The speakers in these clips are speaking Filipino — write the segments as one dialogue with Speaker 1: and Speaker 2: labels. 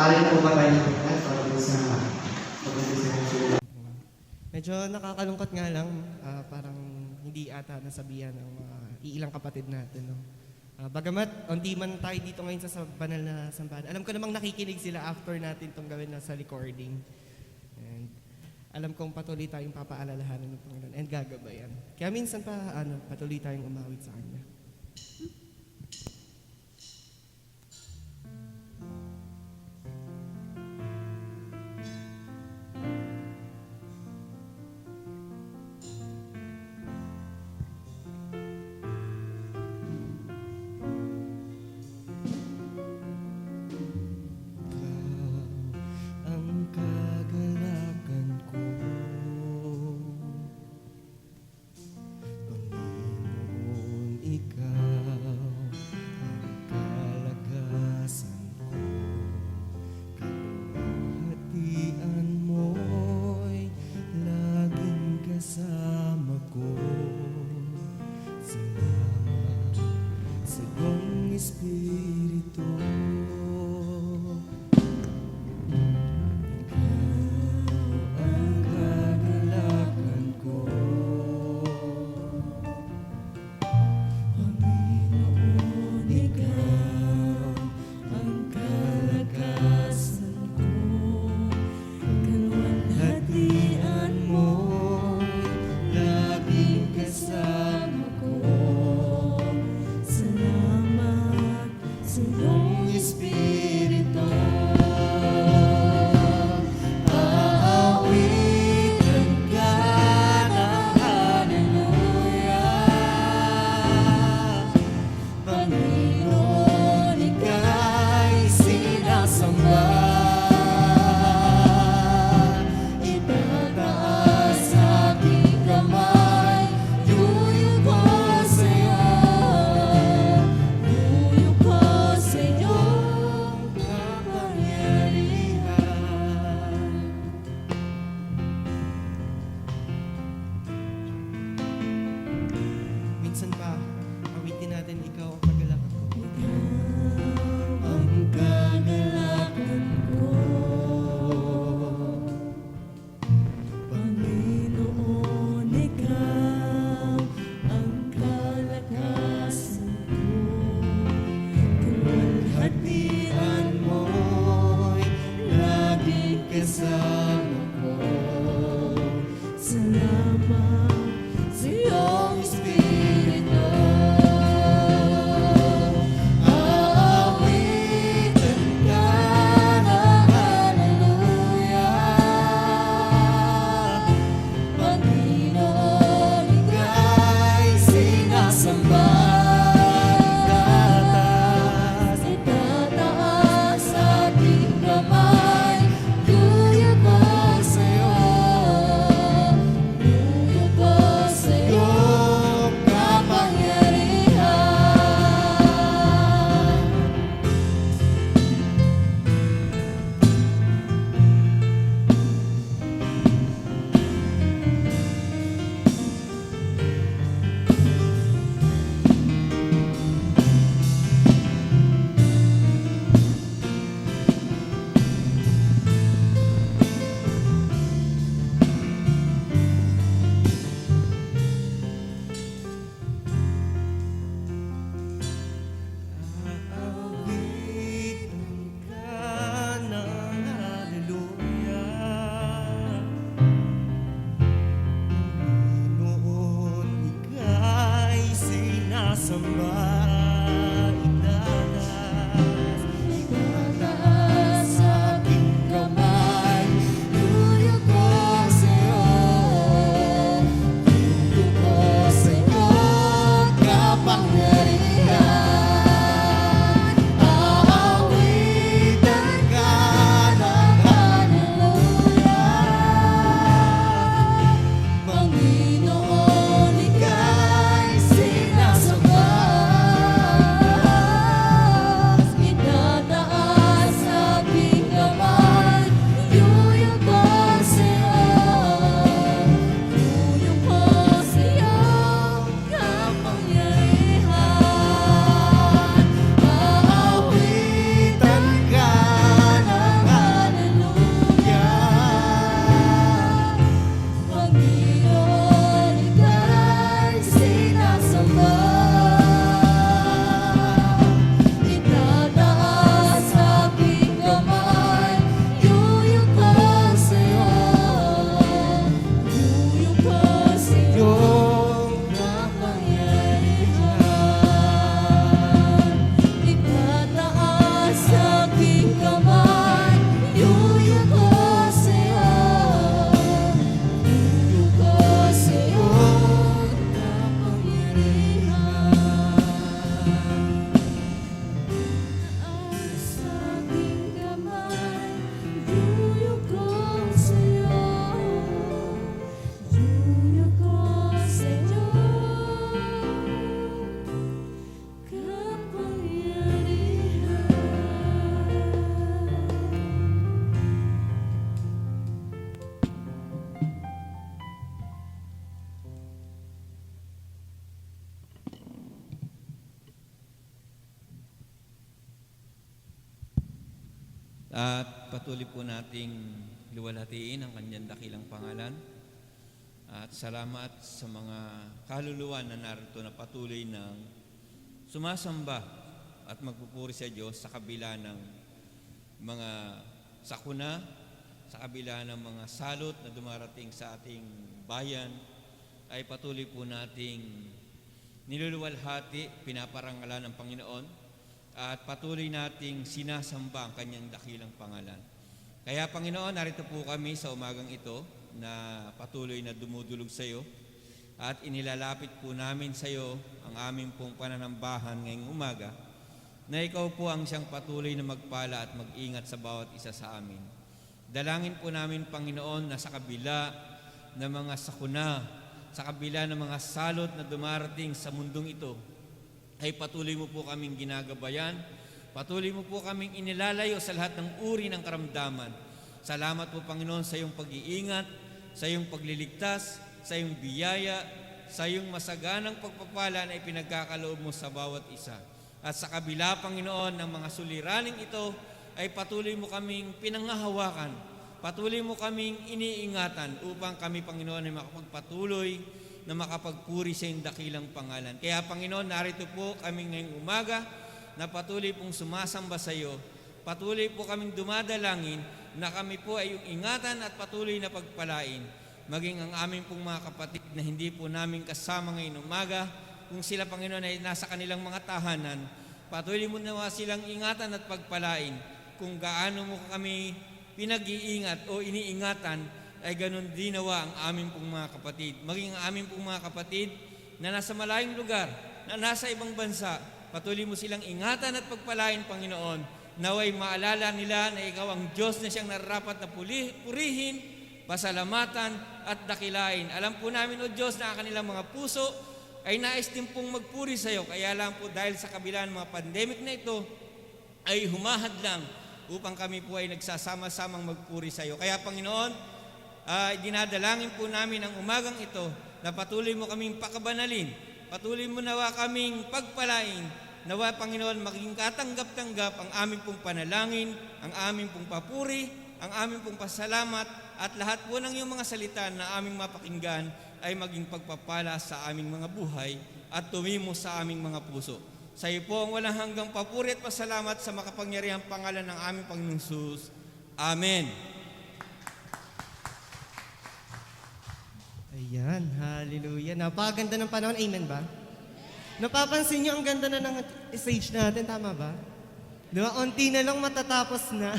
Speaker 1: Maaari na po ba tayo nakikinig para po sa pag-umpisa ng sila?
Speaker 2: Medyo nakakalungkot nga lang, parang hindi ata nasabihan ng mga iilang kapatid natin. No? Bagamat hindi man tayo dito ngayon sa banal na sambahan, alam ko namang nakikinig sila after natin itong gawin na sa recording. And alam kong patuloy tayong papaalalahanan ng Panginoon and gagabayan. Kaya minsan pa patuloy tayong umawit sa Kanya. Minsan pa, awitin natin ikaw ang kagalakan ko.
Speaker 3: Ang kagalakan ko, Panginoon, ikaw ang kalakasan ko. Kalwalhatian mo'y laging kasama ko. Salamat sa iyong Espiritu. Aawitan ka ng haleluya. Panginoon, ika'y sinasamba. Itataas ating kamay, luyo ko sa'yo. Luyo ko sa'yo, kapangyarihan.
Speaker 2: Aawitin ka ng haleluya. Panginoon, ika'y sinasamba.
Speaker 3: Itataas aking kamay, luyo ko sa'yo. Luyo ko sa'yo, kapangyarihan. Aawitan ka ng haleluya. Panginoon, ika'y sinasamba.
Speaker 4: At patuloy po nating luwalhatiin ang kanyang dakilang pangalan. At salamat sa mga kaluluwa na narito na patuloy ng sumasamba at magpupuri sa Diyos sa kabila ng mga sakuna, sa kabila ng mga salot na dumarating sa ating bayan, ay patuloy po nating niluluwalhati, pinaparangalan ng Panginoon, at patuloy nating sinasamba ang kanyang dakilang pangalan. Kaya Panginoon, narito po kami sa umagang ito na patuloy na dumudulog sa iyo at inilalapit po namin sa iyo ang aming pong pananambahan ngayong umaga na ikaw po ang siyang patuloy na magpala at mag-ingat sa bawat isa sa amin. Dalangin po namin, Panginoon, na sa kabila ng mga sakuna, sa kabila ng mga salot na dumarating sa mundong ito, ay patuloy mo po kaming ginagabayan, patuloy mo po kaming inilalayo sa lahat ng uri ng karamdaman. Salamat po, Panginoon, sa iyong pag-iingat, sa iyong pagliligtas, sa iyong biyaya, sa iyong masaganang pagpapala na ipinagkakaloob mo sa bawat isa. At sa kabila, Panginoon, ng mga suliraning ito, ay patuloy mo kaming pinanghahawakan, patuloy mo kaming iniingatan upang kami, Panginoon, ay makapagpatuloy na makapagpuri sa iyong dakilang pangalan. Kaya, Panginoon, narito po kami ngayong umaga na patuloy pong sumasamba sa iyo, patuloy po kaming dumadalangin na kami po ay yung ingatan at patuloy na pagpalain. Maging ang aming pong mga kapatid na hindi po namin kasama ngayong umaga, kung sila, Panginoon, ay nasa kanilang mga tahanan, patuloy mo nawa silang ingatan at pagpalain. Kung gaano mo kami pinag-iingat o iniingatan, ay ganun din nawa ang aming pong mga kapatid. Maging ang aming pong mga kapatid na nasa malayong lugar, na nasa ibang bansa, patuloy mo silang ingatan at pagpalain, Panginoon. Naway maalala nila na ikaw ang Diyos na siyang nararapat na purihin, pasalamatan at dakilain. Alam po namin, O Diyos, na ang kanilang mga puso ay nais din pong magpuri sa iyo. Kaya lang po dahil sa kabila ng mga pandemic na ito, ay humahad lang upang kami po ay nagsasama-samang magpuri sa iyo. Kaya, Panginoon, dinadalangin po namin ang umagang ito na patuloy mo kaming pakabanalin, patuloy mo nawa kaming pagpalain, nawa, Panginoon, maging katanggap-tanggap ang aming pong panalangin, ang aming pong papuri, ang aming pong pasalamat, at lahat po ng iyong mga salita na aming mapakinggan ay maging pagpapala sa aming mga buhay at tumimo sa aming mga puso. Sa iyo po ang walang hanggang papuri at pasalamat sa makapangyarihang pangalan ng aming Panginoong Jesus. Amen.
Speaker 2: Ayan, hallelujah. Napakaganda ng panahon, amen ba? Napapansin niyo ang ganda na ng stage natin, tama ba? Di ba, unti na lang matatapos na.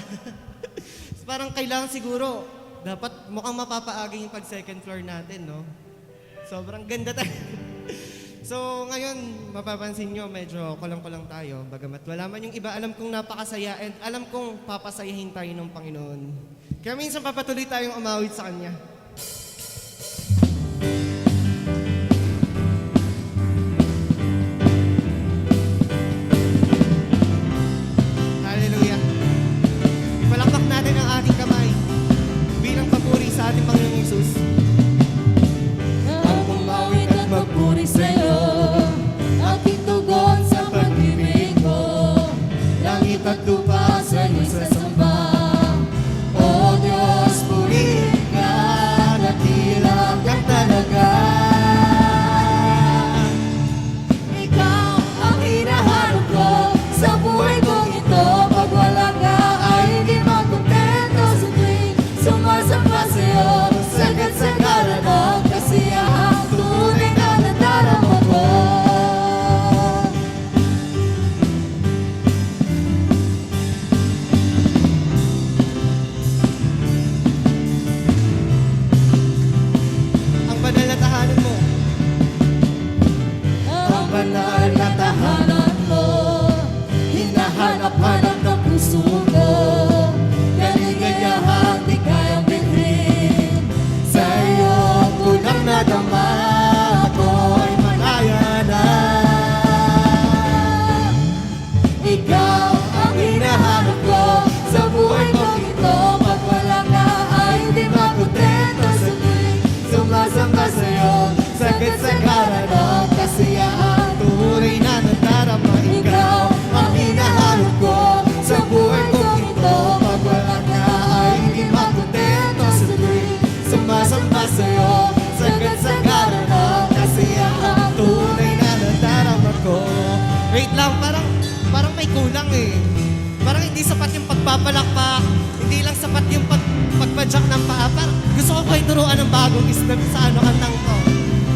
Speaker 2: Parang kailangan siguro, dapat mukhang mapapaaging yung pag second floor natin, no? Sobrang ganda tayo. So, ngayon, mapapansin nyo, medyo kulang-kulang tayo. Bagamat wala man yung iba, alam kong napakasaya and alam kong papasayahin tayo ng Panginoon. Kaya minsan papatuloy tayong umawit sa Kanya. Hallelujah. Palakpak natin ang ating kamay bilang papuri sa ating Panginoong Hesus.
Speaker 3: Ang pumawit at magpuri sa'yo, aking tugon sa pag-ibig mo. Langit at lupa sa'yo sasamba, O Diyos, purihin ka.
Speaker 2: Wait lang, parang may kulang eh. Parang hindi sapat yung pagpapalakpak, hindi lang sapat yung pagpadyak ng paa. Parang gusto ko kayo turuan ng bagong step sa kantang to.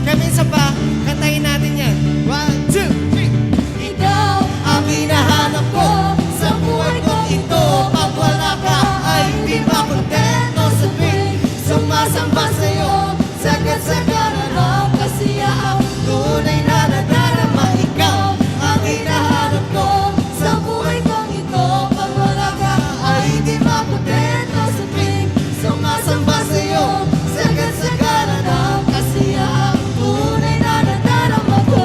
Speaker 2: Kaya minsan pa, kantahin natin yan. 1, 2, 3.
Speaker 3: Ikaw
Speaker 2: Ang hinahanap ko sa buhay kong ito. Pag wala ka ay di makontento sa tuwing sumasamba sa'yo. Sagad-sagad
Speaker 3: ang kasiyahang
Speaker 2: tunay na nadarama. Ikaw ang hinahanap ko
Speaker 3: sa buhay kong ito. Pag wala ka
Speaker 2: ay di makontento sa tuwing sumasamba sa'yo. Sagad-sagad
Speaker 3: ang kasiyahang tunay na nadarama ko.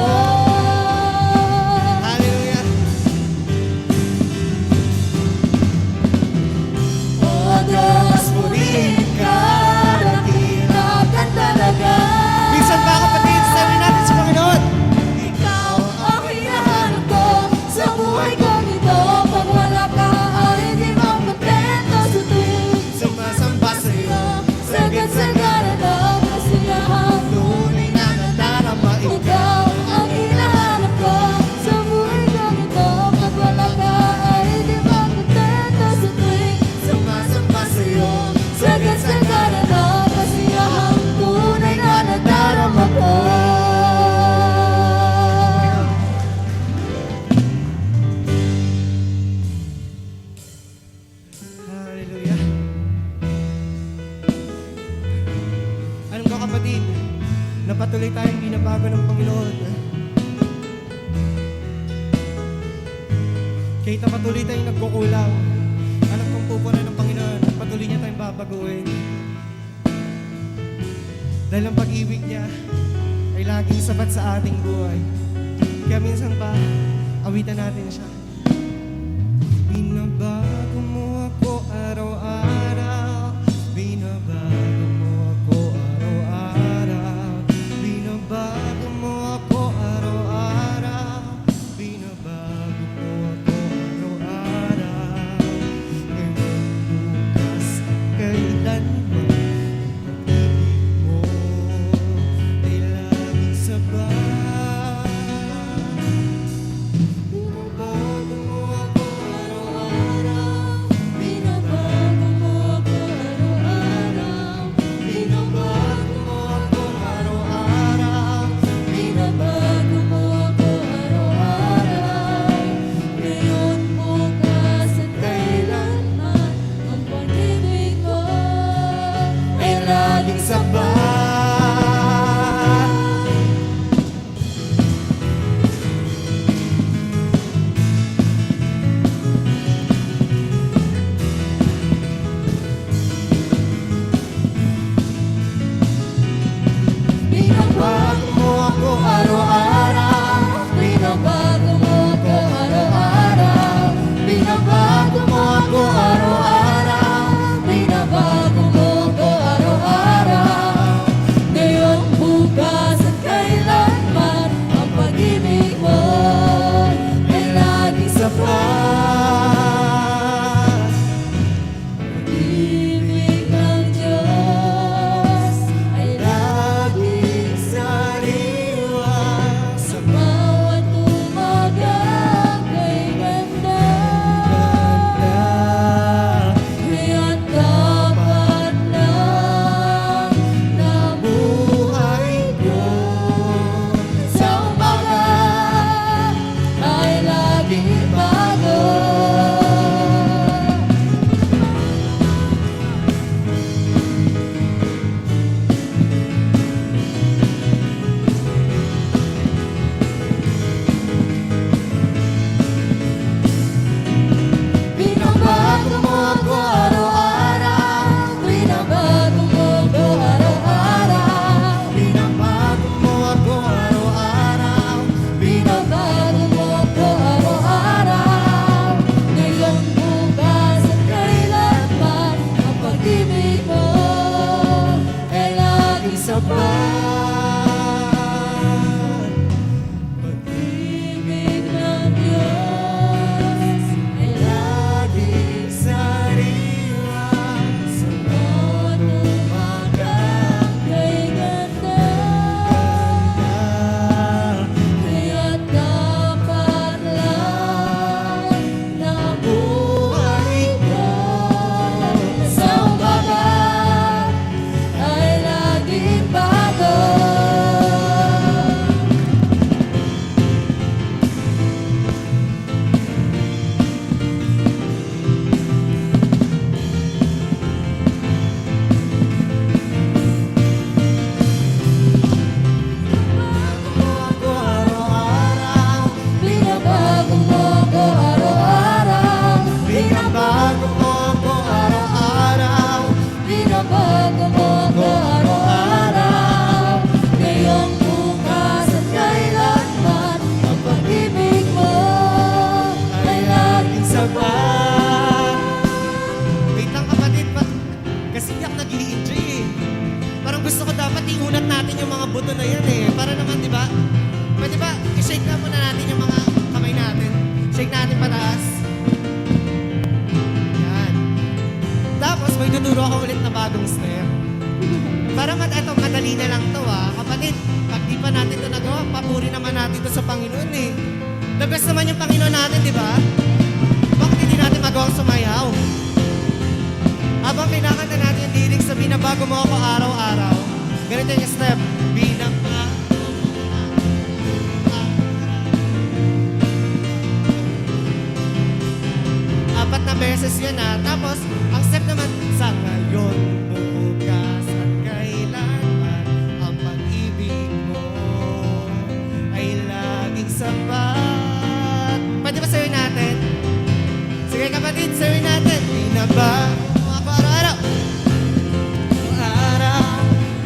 Speaker 2: Hallelujah.
Speaker 3: O Diyos, purihin ka, dakila ka talaga.
Speaker 2: Minsan ba kapatid, sabi natin sa Panginoon,
Speaker 3: Ikaw ang hinahanap ko sa buhay kong ito. Pag wala ka ay di makontento sa tuwing
Speaker 2: sumasamba sa'yo.
Speaker 3: sagad-sagad ang kasiyahang
Speaker 2: Tunay na nadarama.
Speaker 3: ikaw ang hinahanap ko sa buhay kong ito. Pag wala ka ay di makontento sa tuwing
Speaker 2: Sumasamba sa'yo.
Speaker 3: sagad-sagad ang kasiyahang tunay na nadarama ko.
Speaker 2: Hallelujah. Alam ko kapatid, napatuloy tayong binabago ng Panginoon. Kahit na patuloy tayong nagkukulang, alam kong pupunan ng Panginoon at patuloy niya tayong babaguhin. Dahil ang pag-ibig niya ay laging sapat sa ating buhay. Kaya minsan pa, awitan natin siya. Binabago mo ako araw-araw. Binabago mo ako araw-araw. Binabago mo ako araw-araw. Binabago mo ako araw-araw. Ngayon bukas, kailanman ang pag-ibig mo ay laging sapat. Binabago mo ako araw-araw.
Speaker 3: Binabago
Speaker 2: na bagong step. Para eto, madali na lang to kapatid, pag di pa natin ito nagawa, papuri naman natin ito sa Panginoon eh. The best naman yung Panginoon natin, di ba? Bakit hindi natin magawang sumayaw? Habang kinakanta natin yung lyrics sa binabago mo ako araw-araw, ganito yung step. Binabago mo ako. 4 na beses yun Tapos, ang step naman, sa ngayon, bukas at kailanman, ang pag-ibig mo ay laging sapat. Pwede ba sawin natin? Sige kapatid, sawin natin. Binabago mo ako araw-araw. Araw.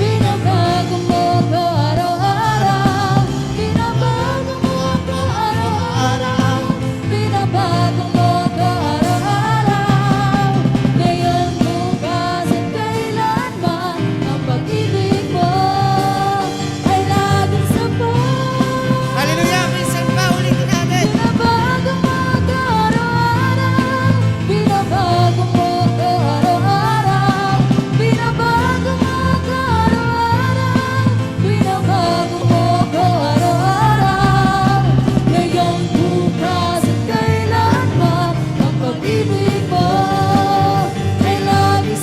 Speaker 3: Binabago mo ako araw-araw. Binabago mo ako araw-araw. Binabago mo ako araw-araw. Ngayon, bukas at kailanman, ang pag-ibig mo ay laging sapat.
Speaker 2: Hallelujah! Minsan pa, ulitin natin.
Speaker 3: Binabago mo ako araw-araw. Binabago mo ako araw-araw. Binabago mo ako araw-araw. Binabago mo ako araw-araw. Ngayon, bukas at kailanman, ang pag-ibig mo ay laging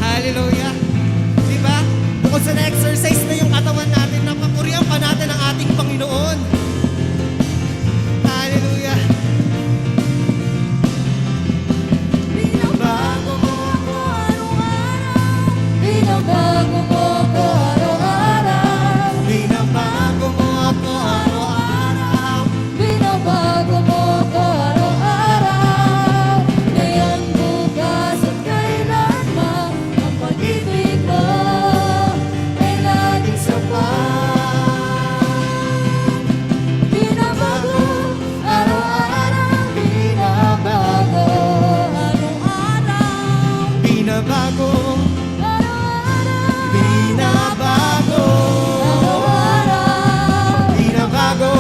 Speaker 2: Hallelujah! Diba? Bukod sa na-exercise na yung katawan natin, napapurihan pa natin ang ating Panginoon. Hallelujah!
Speaker 3: Binabago mo ako araw-araw. Binabago mo ako araw-araw.
Speaker 2: Binabago mo ako araw-araw.
Speaker 3: Binabago mo ako araw-araw. Ngayon, bukas at kailanman, ang pag-ibig mo ay laging sapat. Binabago araw-araw. Binabago araw-araw.
Speaker 2: Binabago.
Speaker 3: Araw-araw.
Speaker 2: Binabago.
Speaker 3: Araw-araw.
Speaker 2: Binabago.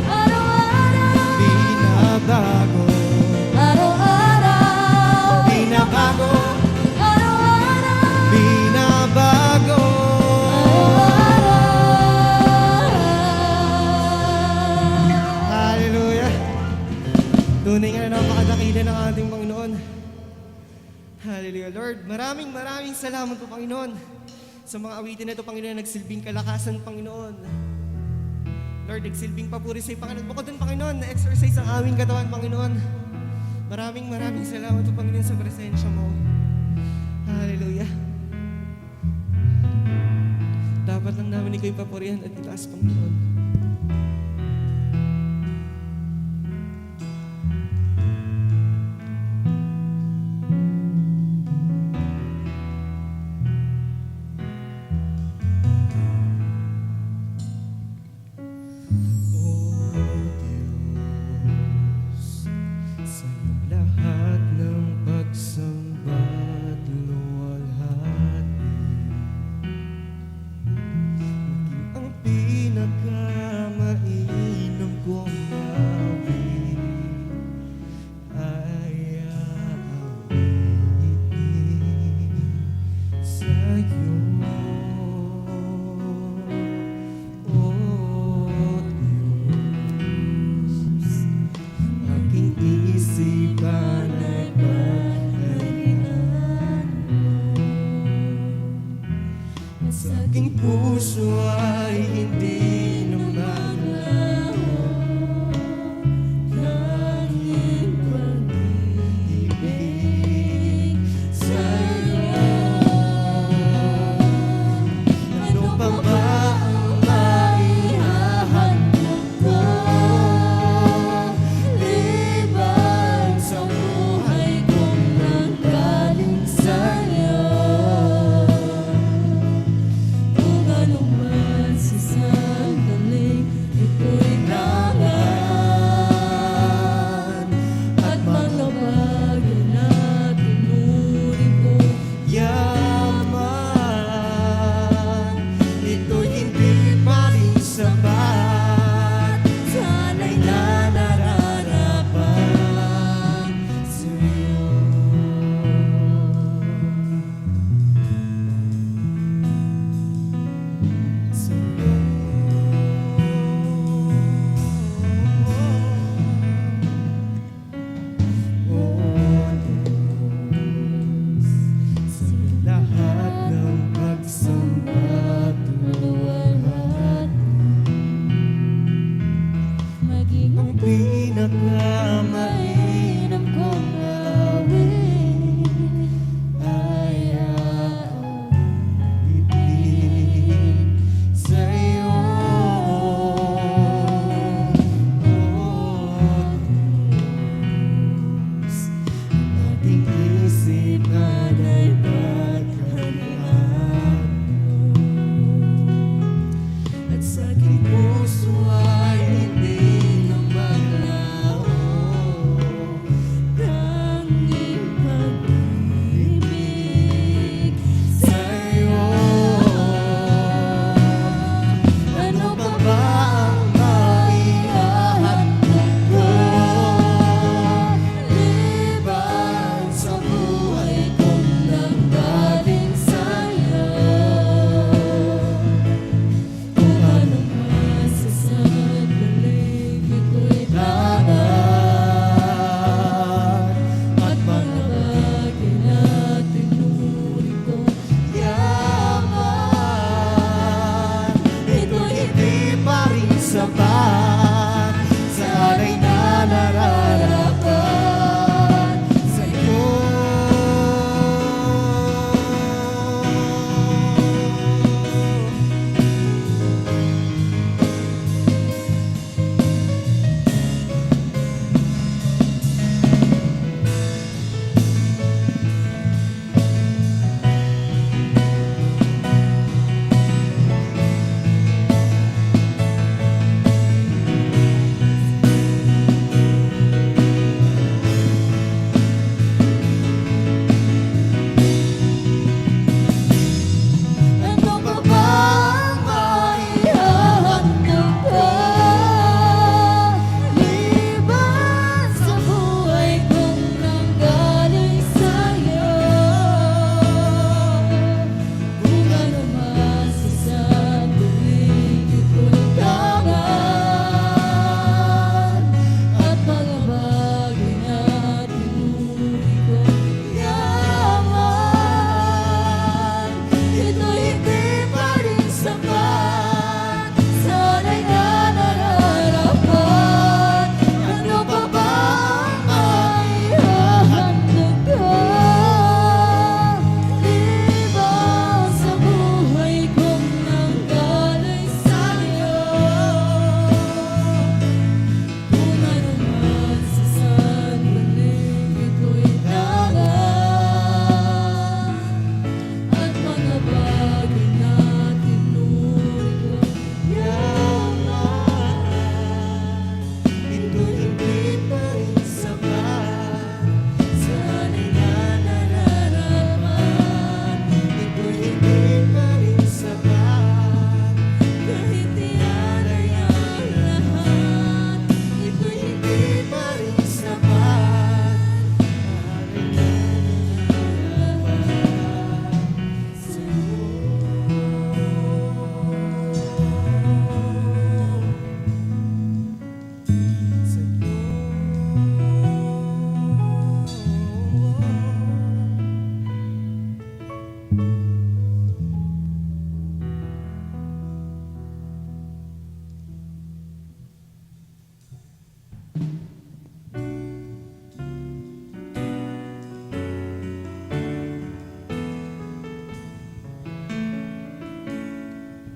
Speaker 3: Araw-araw.
Speaker 2: Binabago.
Speaker 3: Araw-araw.
Speaker 2: Binabago.
Speaker 3: Araw-araw.
Speaker 2: Binabago. Hallelujah! Tunay nga na napakadakila ng ating Panginoon. Hallelujah, Lord. Maraming salamat po, Panginoon. Sa mga awitin na ito, Panginoon, nagsilbing kalakasan, Panginoon. Lord, nagsilbing papuri sa iyo, Panginoon. Bukod doon, Panginoon, na-exercise ang aming katawan, Panginoon. Maraming salamat po, Panginoon, sa presensya mo. Hallelujah. Dapat lang namin ikaw papurihan at itaas, Panginoon. Lahat ng pagsamba't luwalhati, maging ang pinakamainam kong awit ay aawitin sa'yo. O Diyos, aking isipan ay paghalingan at sa aking puso ay hindi na maglaho langit pag-ibig sa'yo. Ano pa ba ang maihahandog ko liban sa buhay kong nanggaling sa'yo?
Speaker 3: Kung ano man sa sandaling ito'y nangan at mga bagay na tinuri ko
Speaker 2: Yaman, ito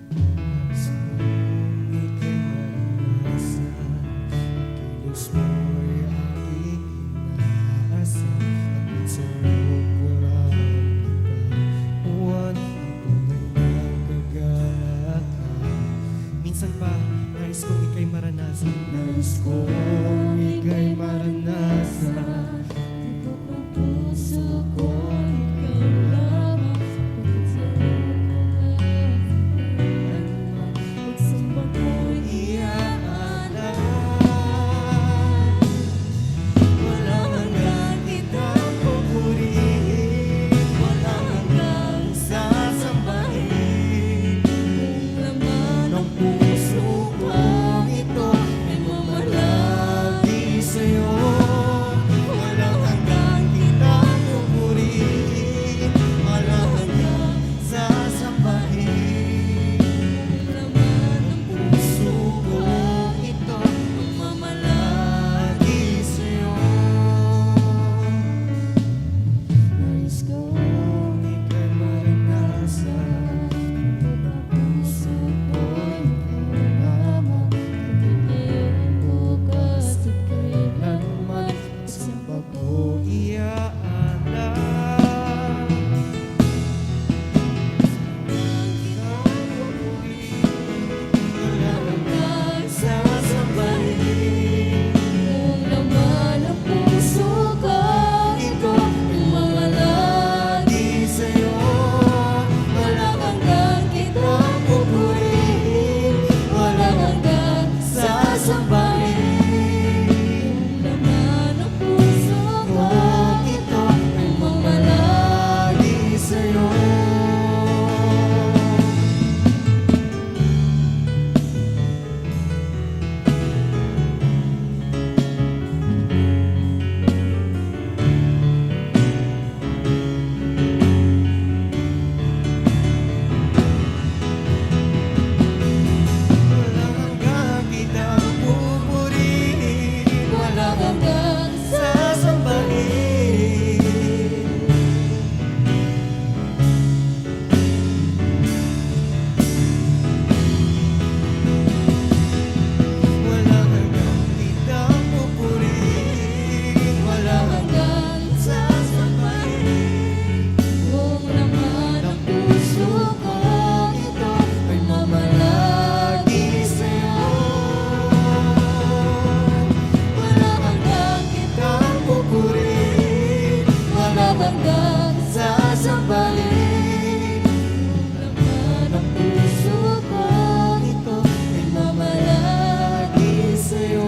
Speaker 2: Nais kong ika'y maranasan, kilos mo'y aking inaasa. At minsan loob ko lang ikaw, tunay na gagala ka. Minsan pa, nais kong ika'y maranasan, nais kong ika'y maranasan.
Speaker 3: Tibok ng puso ko, ikaw lamang. Pagod sa iyong pagsamba ko'y iaalala. Walang hanggang kitang pupurihin, walang hanggang sasambahin. Kung laman ng puso kong ito ay mamalagi sa'yo. Walang hanggang kitang pupurihin, walang hanggang sasambahin. Kung laman ng puso kong ito ay mamalagi sa'yo. Nais kong ika'y maranasan, ang puso ko'y ikaw lamang. Ngayon, bukas at kailanman, saan pa ko iaalala? Walang hanggang sasambahin. Kung laman ng puso ko, ito ay mamalagi sa'yo. Walang hanggang kitang pupurihin, walang hanggang sasambahin. Kung laman ng puso ko, ito ay mamalagi sa'yo. Walang hanggang kitang pupurihin, walang hanggang sasambahin. Walang hanggang kitang pupurihin, walang hanggang sasambahin. Kung laman ng puso ko, ito ay mamalagi sa'yo. Walang hanggang kitang pupurihin, walang hanggang sasambahin. Kung laman ng puso ko, ito ay mamalagi sa'yo.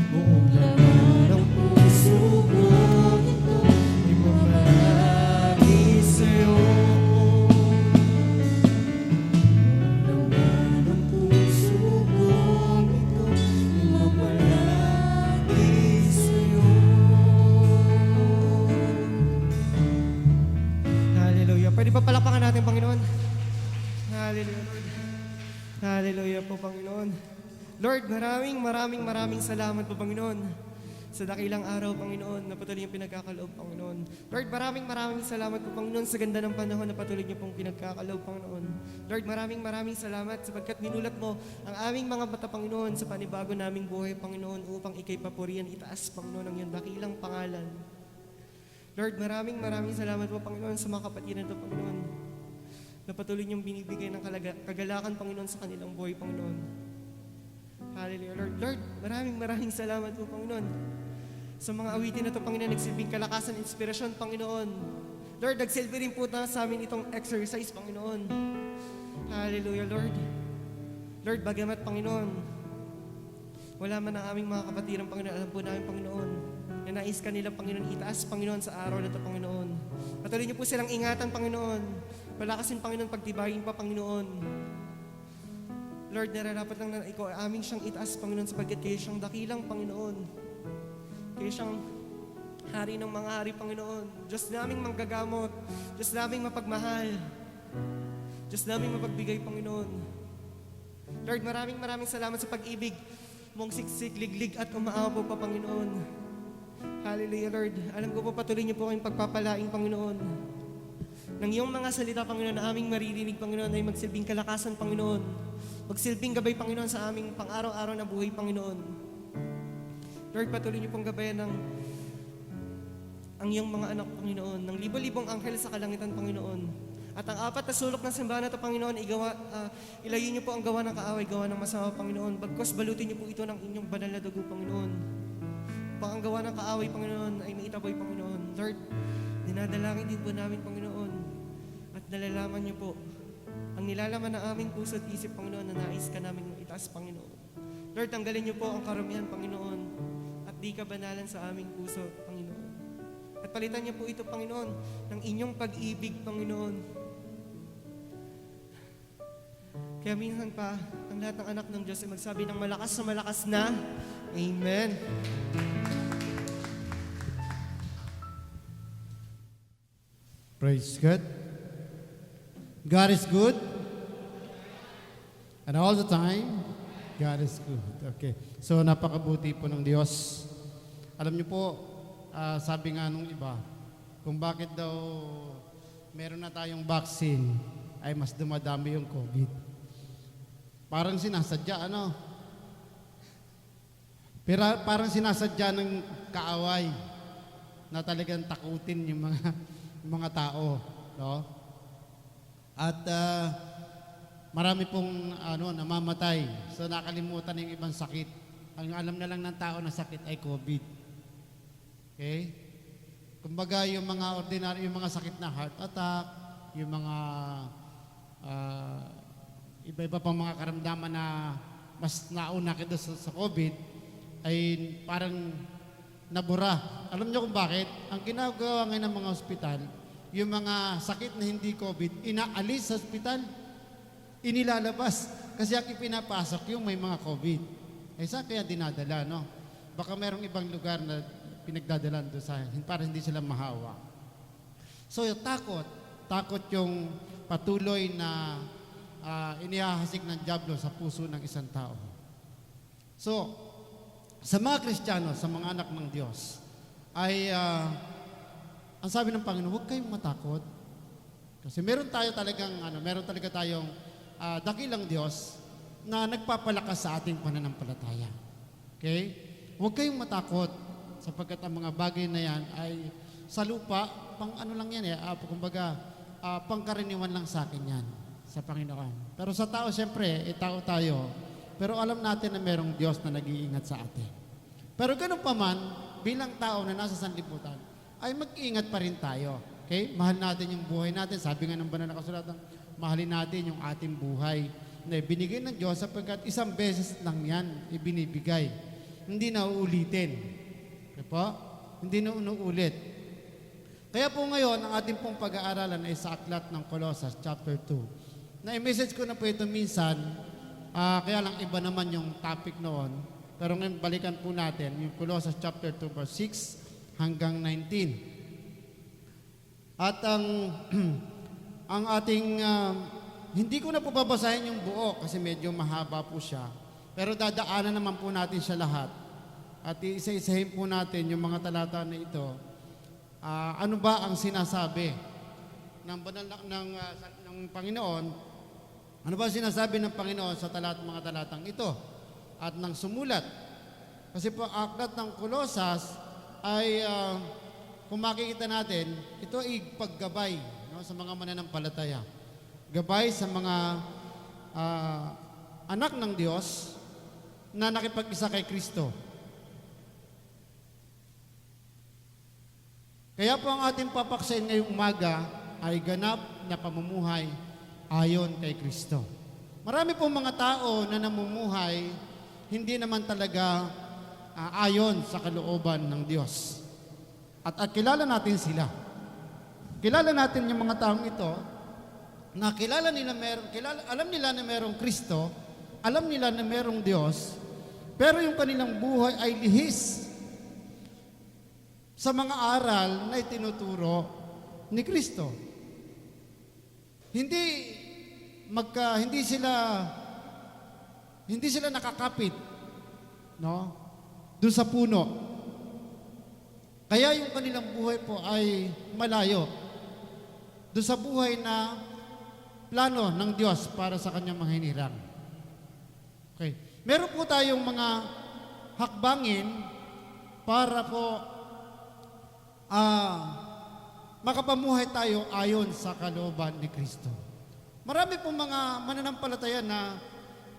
Speaker 3: Buong laman ng puso ko, ito ay mamalagi sa'yo. Buong laman ng puso ko, ito ay mamalagi sa'yo. Hallelujah. Pwede ba palakpakan natin, Panginoon? Hallelujah, Lord. Hallelujah po, Panginoon. Lord, maraming salamat po, Panginoon. Sa dakilang araw, Panginoon, na patuloy yung pinagkakaloob, Panginoon. Lord, maraming salamat po, Panginoon, sa ganda ng panahon na patuloy niyo pong pinagkakaloob, Panginoon. Lord, maraming salamat sapagkat minulat mo ang aming mga mata, Panginoon, sa panibago naming buhay, Panginoon, upang ikay papurihan, itaas, Panginoon, ang iyong dakilang pangalan. Lord, maraming salamat po, Panginoon, sa mga kapatiran ito, Panginoon, na patuloy niyong binibigay ng kagalakan, Panginoon, sa kanilang buhay, Panginoon. Hallelujah, Lord. Lord, maraming salamat po, Panginoon, sa mga awitin na ito, Panginoon, nagsilbing kalakasan, inspirasyon, Panginoon. Lord, nagsilbi rin po na sa amin itong exercise, Panginoon. Hallelujah, Lord. Lord, bagamat, Panginoon, wala man ang aming mga kapatiran, Panginoon, alam po namin, Panginoon, na nais ka nilang, Panginoon, itaas, Panginoon, sa araw na ito, Panginoon. Patuloy niyo po silang ingatan, Panginoon. Palakasin, Panginoon, pagtibayin pa, Panginoon. Lord, nararapat lang na ikaw aming siyang itaas, Panginoon, sapagkat kayo siyang dakilang, Panginoon. Kayo siyang hari ng mga hari, Panginoon. Diyos naming manggagamot. Diyos naming mapagmahal. Diyos naming mapagbigay, Panginoon. Lord, maraming salamat sa pag-ibig mong siksik, liglig at umaapaw pa, Panginoon. Hallelujah, Lord. Alam ko po patuloy niyo po kayong pagpapalaing, Panginoon.
Speaker 2: Nang iyong mga salita, Panginoon, na aming maririnig, Panginoon, ay magsilbing kalakasan, Panginoon. Magsilbing gabay, Panginoon, sa aming pang-araw-araw na buhay, Panginoon. Lord, patuloy niyo pong gabayan ang iyong mga anak, Panginoon, ng libo-libong anghel sa kalangitan, Panginoon. At ang apat na sulok ng simbahan na ito, Panginoon, ilayo niyo po ang gawa ng kaaway, gawa ng masama, Panginoon. Bagkos balutin niyo po ito ng inyong banal na dugo, Panginoon. Pang ang gawa ng kaaway, Panginoon, ay maitaboy, Panginoon. Lord, dinadalangin din po namin, Panginoon. At nalalaman niyo po ang nilalaman ng aming puso at isip, Panginoon, na nais ka namin itaas, Panginoon. Lord, tanggalin niyo po ang karumihan, Panginoon, at di kabanalan sa aming puso, Panginoon. At palitan niyo po ito, Panginoon, ng inyong pag-ibig, Panginoon. Kaya minsan pa, ang lahat ng anak ng Diyos ay magsabi ng malakas na, Amen.
Speaker 5: Praise God. God is good. And all the time, God is good. Okay. So, napakabuti po ng Diyos. Alam niyo po, sabi nga nung iba, kung bakit daw meron na tayong vaccine, ay mas dumadami yung COVID. Parang sinasadya, ano? Pero parang sinasadya ng kaaway na talagang takutin yung mga tao, no? At marami pong namamatay. So nakalimutan ng ibang sakit. Ang alam na lang ng tao na sakit ay COVID. Okay? Kumbaga yung mga ordinary, yung mga sakit na heart attack, yung mga iba-iba pang mga karamdaman na mas nauna kita sa COVID ay parang nabura. Alam niyo kung bakit? Ang ginagawa ngayon ng mga ospital, yung mga sakit na hindi COVID, inaalis sa ospital, inilalabas. Kasi ang ipinapasok yung may mga COVID. Eh saan kaya dinadala, no? Baka merong ibang lugar na pinagdadalan doon sa para hindi sila mahawa. So yung takot yung patuloy na inihahasik ng dyablo sa puso ng isang tao. So, sa mga Kristiyano, sa mga anak ng Diyos, ay ang sabi ng Panginoon, huwag kayong matakot. Kasi meron talaga tayong dakilang Diyos na nagpapalakas sa ating pananampalataya. Okay? Huwag kayong matakot sapagkat ang mga bagay na yan ay sa lupa, pangkaraniwan lang sa akin yan, sa Panginoon. Pero sa tao, siyempre, tao tayo. Pero alam natin na merong Diyos na nag-iingat sa atin. Pero ganun pa man, bilang tao na nasa sanlibutan, ay mag-iingat pa rin tayo. Okay? Mahal natin yung buhay natin. Sabi nga ng banal na kasulatan, mahalin natin yung ating buhay na binigay ng Diyos sapagkat isang beses lang yan ibinibigay. Hindi na uulitin. Okay po? Hindi na unuulit. Kaya po ngayon, ang ating pong pag-aaralan ay sa aklat ng Colossus chapter 2. Na-message ko na po ito minsan, kaya lang iba naman yung topic noon. Pero ngayon balikan po natin yung Colossus chapter 2 verse 6 hanggang 19. At ang ating hindi ko na po babasahin yung buo kasi medyo mahaba po siya. Pero dadaanan naman po natin siya lahat. At isa-isahin po natin yung mga talata na ito. Ano ba ang sinasabi ng banal ng Panginoon? Ano ba sinasabi ng Panginoon sa mga talatang ito at ng sumulat? Kasi po aklat ng Colossus ay kung makikita natin, ito ay paggabay sa mga mananampalataya. Gabay sa mga anak ng Diyos na nakipag-isa kay Kristo. Kaya po ang ating papaksain ngayong umaga ay ganap na pamumuhay ayon kay Kristo. Marami pong mga tao na namumuhay hindi naman talaga ayon sa kalooban ng Diyos. At kilala natin sila. Kilala natin yung mga taong ito na alam nila na merong Kristo, alam nila na merong Diyos, pero yung kanilang buhay ay lihis sa mga aral na itinuturo ni Kristo. Hindi sila nakakapit, no? Doon sa puno. Kaya yung kanilang buhay po ay malayo doon sa buhay na plano ng Diyos para sa kanyang mga hinirang. Okay. Meron po tayong mga hakbangin para po makapamuhay tayo ayon sa kalooban ni Kristo. Marami pong mga mananampalataya na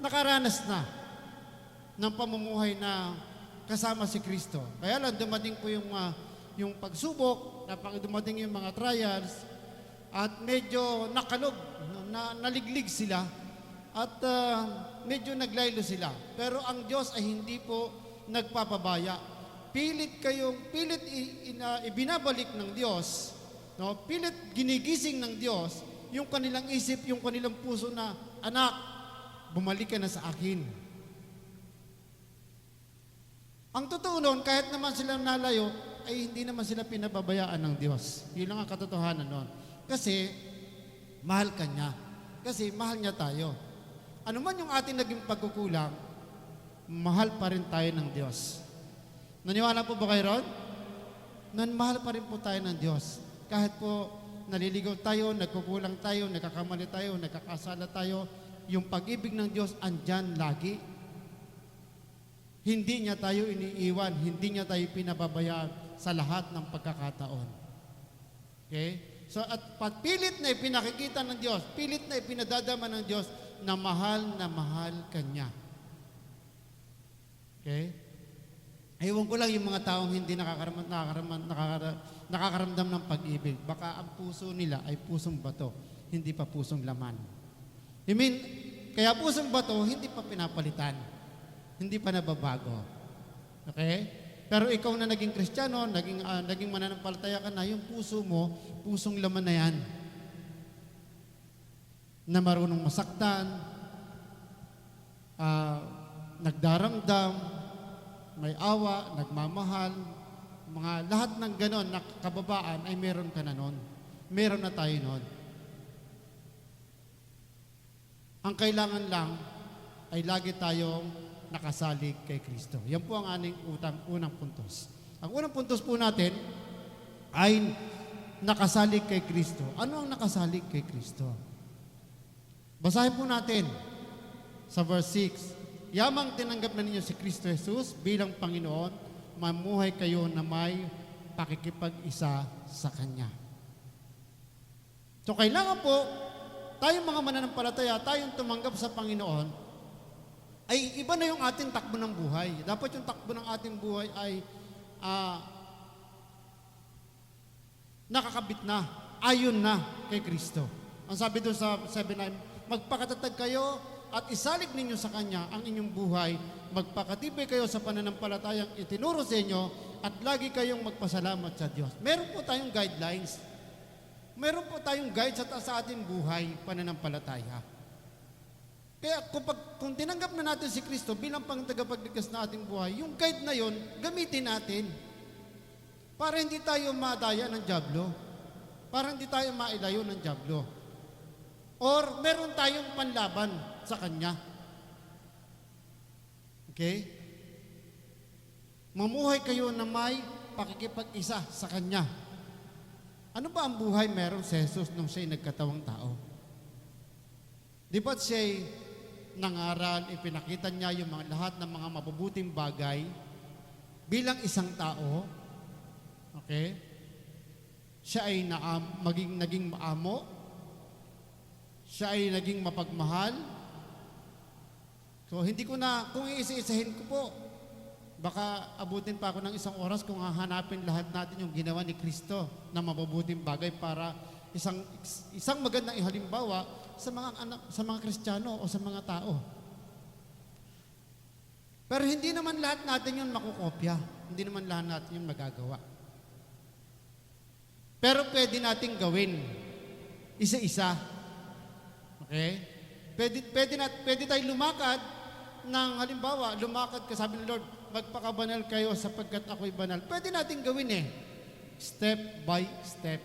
Speaker 5: nakaranas na ng pamumuhay na kasama si Kristo. Kaya lang dumating po yung pagsubok, dumating yung mga trials, at medyo nakalog, naliglig sila, at medyo naglaylo sila. Pero ang Diyos ay hindi po nagpapabaya. Pilit ibinabalik ng Diyos, no? Pilit ginigising ng Diyos yung kanilang isip, yung kanilang puso na, anak, bumalik ka na sa akin. Ang totoo nun, kahit naman sila nalayo, ay hindi naman sila pinababayaan ng Diyos. Yun lang ang katotohanan nun. Kasi, mahal ka niya. Kasi, mahal niya tayo. Ano man yung ating naging pagkukulang, mahal pa rin tayo ng Diyos. Naniwala po ba kayo ron? Mahal pa rin po tayo ng Diyos. Kahit po naliligaw tayo, nagkukulang tayo, nagkakamali tayo, nagkakasala tayo, yung pag-ibig ng Diyos andyan lagi. Hindi niya tayo iniiwan, hindi niya tayo pinababayaan sa lahat ng pagkakataon. Okay? So at pilit na ipinakikita ng Diyos, pilit na ipinadadama ng Diyos na mahal ka niya. Okay? Ewan ko lang yung mga taong hindi nakakaramdam ng pag-ibig. Baka ang puso nila ay pusong bato, hindi pa pusong laman. Kaya pusong bato, hindi pa pinapalitan. Hindi pa nababago. Okay? Pero ikaw na naging Kristiyano, naging mananampalataya ka na, yung puso mo, pusong laman na yan. Na marunong masaktan, nagdaramdam, may awa, nagmamahal, mga lahat ng ganon na kababaan ay meron ka na nun. Meron na tayo nun. Ang kailangan lang ay lagi tayong nakasalig kay Kristo. Yan po ang aning unang puntos. Ang unang puntos po natin ay nakasalig kay Kristo. Ano ang nakasalig kay Kristo? Basahin po natin sa verse 6. Yamang tinanggap na ninyo si Kristo Jesus bilang Panginoon, mamuhay kayo na may pakikipag-isa sa Kanya. So kailangan po, tayong mga mananampalataya, tayong tumanggap sa Panginoon, ay iba na yung ating takbo ng buhay. Dapat yung takbo ng ating buhay ay nakakabit na, ayon na kay Kristo. Ang sabi doon sa 7:9, magpakatatag kayo at isalig ninyo sa Kanya ang inyong buhay, magpakatibay kayo sa pananampalatayang itinuro sa inyo at lagi kayong magpasalamat sa Diyos. Meron po tayong guidelines. Meron po tayong guide sa ating buhay, pananampalataya. Kaya kung tinanggap na natin si Kristo bilang pangtagapagligtas na ating buhay, yung guide na yon gamitin natin para hindi tayo madaya ng dyablo, para hindi tayo mailayo ng dyablo. Or meron tayong panlaban sa Kanya. Okay? Mamuhay kayo na may pakikipag-isa sa Kanya. Ano ba ang buhay meron si Jesus nung siya'y nagkatawang tao? Di ba't siya'y nangaral, ipinakita niya yung lahat ng mga mabubuting bagay bilang isang tao? Okay? Siya ay naging maamo. Siya ay naging mapagmahal. So, hindi ko na, kung iisa-isahin ko po, baka abutin pa ako ng isang oras kung hahanapin lahat natin yung ginawa ni Kristo na mabubuting bagay para isang magandang ihalimbawa sa mga Kristiyano o sa mga tao. Pero hindi naman lahat natin yun makukopya. Hindi naman lahat natin yun magagawa. Pero pwede nating gawin isa-isa. Okay? Pwede tayo lumakad ng halimbawa, lumakad ka, sabi ng Lord, magpakabanal kayo sapagkat ako'y banal. Pwede natin gawin step by step.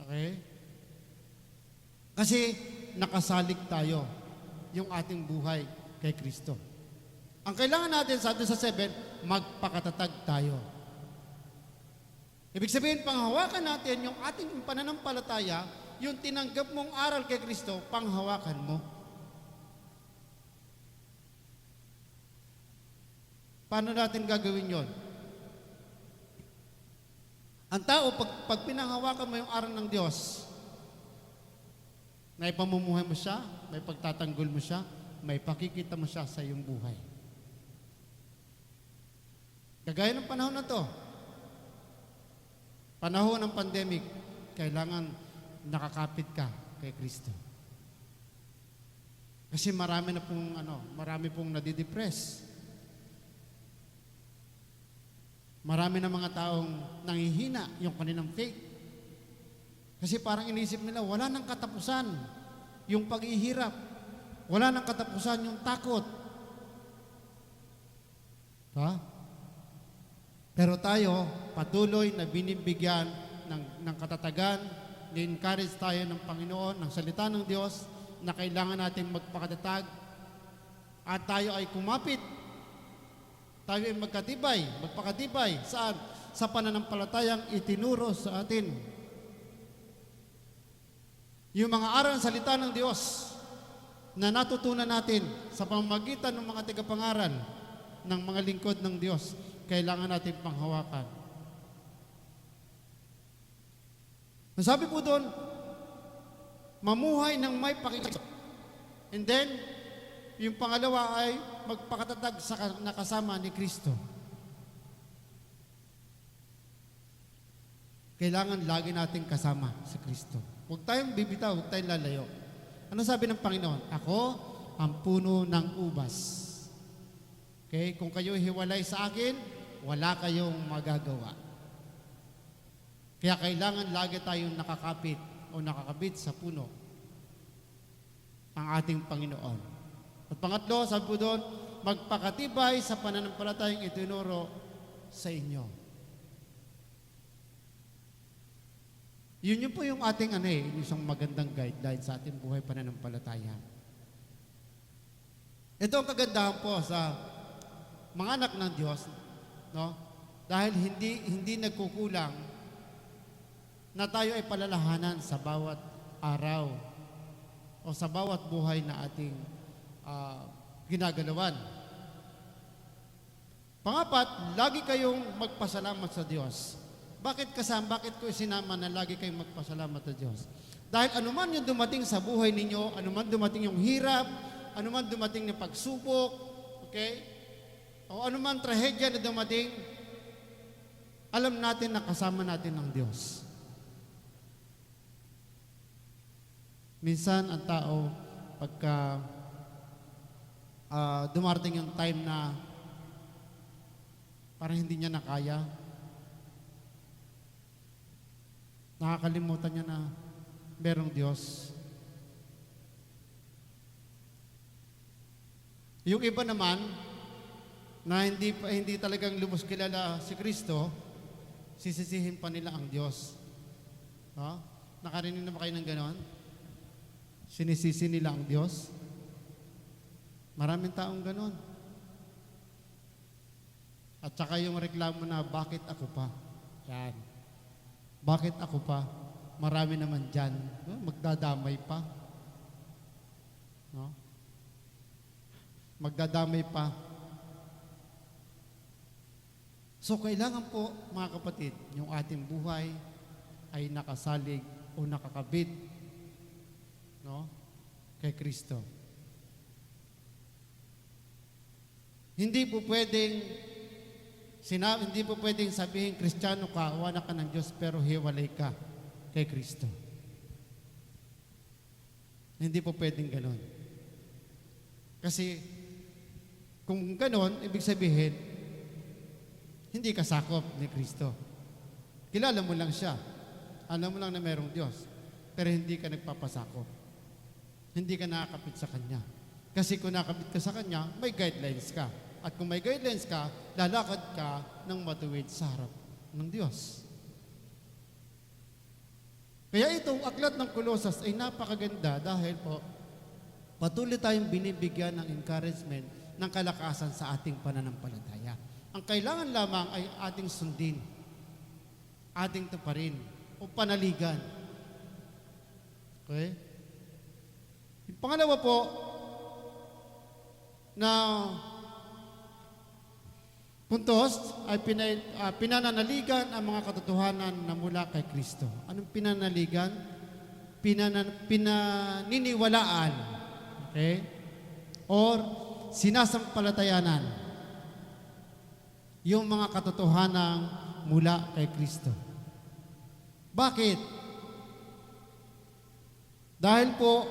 Speaker 5: Okay? Kasi nakasalig tayo yung ating buhay kay Kristo. Ang kailangan natin sa 7, magpakatatag tayo. Ibig sabihin, panghawakan natin yung ating pananampalataya, yung tinanggap mong aral kay Kristo, panghawakan mo. Paano natin gagawin yon? Ang tao, pag pinanghawakan mo yung aral ng Diyos, may pamumuhay mo siya, may pagtatanggol mo siya, may pakikita mo siya sa iyong buhay. Kagaya ng panahon na to, panahon ng pandemic, kailangan nakakapit ka kay Kristo. Kasi marami pong nadidepress. Marami na mga taong nanghihina yung kanilang faith. Kasi parang inisip nila, wala nang katapusan yung paghihirap. Wala nang katapusan yung takot. Ha? Pero tayo, patuloy na binibigyan ng katatagan, ni-encourage tayo ng Panginoon, ng salita ng Diyos, na kailangan natin magpakatatag at tayo ay kumapit. Tayo ay magpakatibay. Saan? Sa pananampalatayang itinuro sa atin. Yung mga aral ng salita ng Diyos na natutunan natin sa pamamagitan ng mga tagapangaral ng mga lingkod ng Diyos, kailangan natin panghawakan. Nasabi po doon, mamuhay ng may pakikita. And then, yung pangalawa ay magpakatatag sa nakasama ni Kristo. Kailangan lagi nating kasama sa Kristo. Huwag tayong bibitaw, huwag tayong lalayo. Ano sabi ng Panginoon? Ako ang puno ng ubas. Okay? Kung kayo hiwalay sa akin, wala kayong magagawa. Kaya kailangan lagi tayong nakakapit o nakakabit sa puno ang ating Panginoon. At pangatlo, sabi po doon, magpakatibay sa pananampalatayang itinuro sa inyo. Yun po yung ating isang magandang guideline sa ating buhay pananampalataya. Ito ang kagandahan po sa mga anak ng Diyos, no? Dahil hindi nagkukulang na tayo ay palalahanan sa bawat araw o sa bawat buhay na ating ginagalawan. Pangapat, lagi kayong magpasalamat sa Diyos. Bakit ko isinama na lagi kayong magpasalamat sa Diyos? Dahil anuman yung dumating sa buhay ninyo, anuman dumating yung hirap, anuman dumating ng pagsubok, okay? O anuman trahedya na dumating, alam natin na kasama natin ang Diyos. Minsan ang tao, pagka dumarating yung time na parang hindi niya nakaya, nakakalimutan niya na merong Diyos. Yung iba naman, na hindi talagang lubos kilala si Kristo, sisisihin pa nila ang Diyos. Ha? Nakarinig na ba kayo ng ganon? Sinisisi nila ang Diyos? Maraming taong ganon. At saka yung reklamo na, bakit ako pa? Yan. Bakit ako pa? Marami naman dyan. No? Magdadamay pa. No? Magdadamay pa. So, kailangan po, mga kapatid, yung ating buhay ay nakasalig o nakakabit, no, kay Kristo. Hindi po pwedeng sabihin, Kristiyano ka o anak ka ng Diyos, pero hiwalay ka kay Kristo. Hindi po pwedeng ganon. Kasi, kung ganon, ibig sabihin, hindi ka sakop ni Kristo. Kilala mo lang siya. Alam mo lang na mayroong Diyos. Pero hindi ka nagpapasakop. Hindi ka nakakapit sa Kanya. Kasi kung nakapit ka sa Kanya, may guidelines ka. At kung may guidelines ka, lalakad ka ng matuwid sa harap ng Diyos. Kaya itong aklat ng Kolosas ay napakaganda dahil po patuloy tayong binibigyan ng encouragement ng kalakasan sa ating pananampalataya. Ang kailangan lamang ay ating sundin ating tuparin o panaligan. Okay? Yung pangalawa po, na puntos ay pinananaligan ang mga katotohanan na mula kay Kristo. Anong pinanaligan? Pinaniniwalaan. Okay? Or sinasampalatayanan. Yung mga katotohanan mula kay Kristo. Bakit? Dahil po,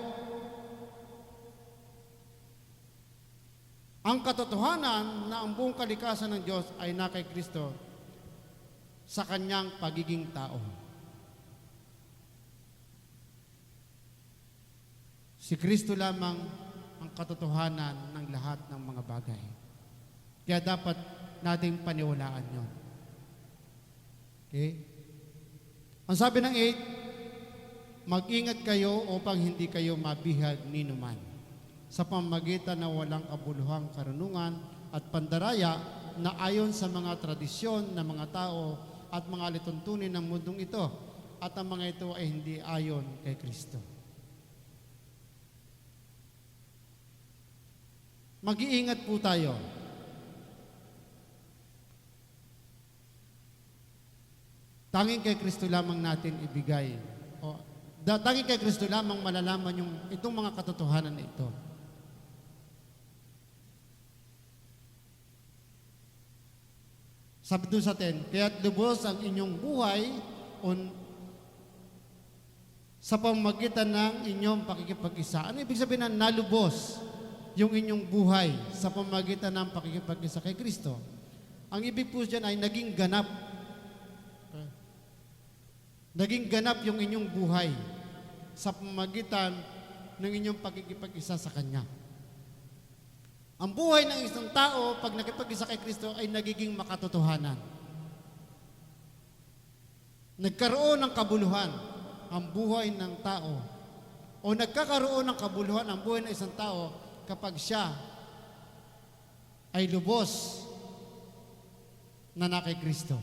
Speaker 5: ang katotohanan na ang buong kalikasan ng Diyos ay na kay Kristo sa kanyang pagiging tao. Si Kristo lamang ang katotohanan ng lahat ng mga bagay. Kaya dapat nating paniwalaan yon. Okay? Ang sabi ng 8, mag-ingat kayo upang hindi kayo mabihag ni numan sa pamamagitan na walang kabuluhang karunungan at pandaraya na ayon sa mga tradisyon ng mga tao at mga alituntunin ng mundong ito, at ang mga ito ay hindi ayon kay Kristo. Mag-iingat po tayo. Tanging kay Kristo lamang natin ibigay. Tanging kay Kristo lamang malalaman itong mga katotohanan na ito. Sabi doon sa 10, kaya't lubos ang inyong buhay sa pamamagitan ng inyong pakikipag-isa. Ano ibig sabihin ng nalubos yung inyong buhay sa pamamagitan ng pakikipag-isa kay Kristo? Ang ibig po dyan ay naging ganap. Naging ganap yung inyong buhay sa pamamagitan ng inyong pakikipag-isa sa Kanya. Ang buhay ng isang tao, pag nakipag-isa kay Kristo, ay nagiging makatotohanan. Nagkaroon ng kabuluhan ang buhay ng tao. O nagkakaroon ng kabuluhan ang buhay ng isang tao kapag siya ay lubos na kay Kristo.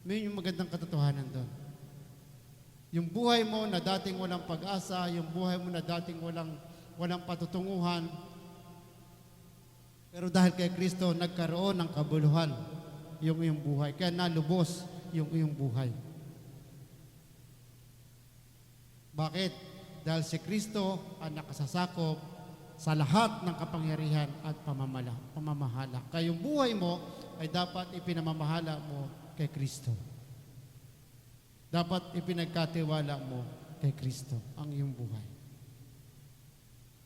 Speaker 5: May yung magandang katotohanan doon. Yung buhay mo na dating walang pag-asa, yung buhay mo na dating walang patutunguhan, pero dahil kay Kristo, nagkaroon ng kabuluhan yung iyong buhay. Kaya nalubos yung iyong buhay. Bakit? Dahil si Kristo ang nakasasakop sa lahat ng kapangyarihan at pamamahala. Kaya yung buhay mo ay dapat ipinamamahala mo kay Kristo. Dapat ipinagkatiwala mo kay Kristo ang iyong buhay.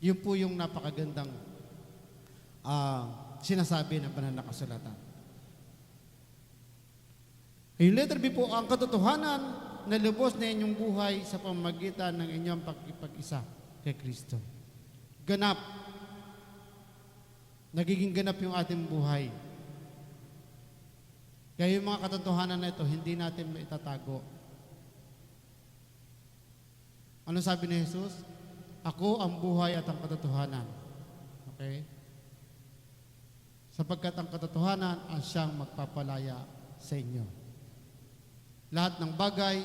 Speaker 5: Yun po yung napakagandang sinasabi ng banal na kasulatan. Yung letter B po, ang katotohanan na lubos na inyong buhay sa pamamagitan ng inyong pagkipag-isa kay Kristo. Ganap. Nagiging ganap yung ating buhay. Kaya yung mga katotohanan na ito, hindi natin maitatago. Ano sabi ni Jesus? Ako ang buhay at ang katotohanan. Okay? Sapagkat ang katotohanan ang siyang magpapalaya sa inyo. Lahat ng bagay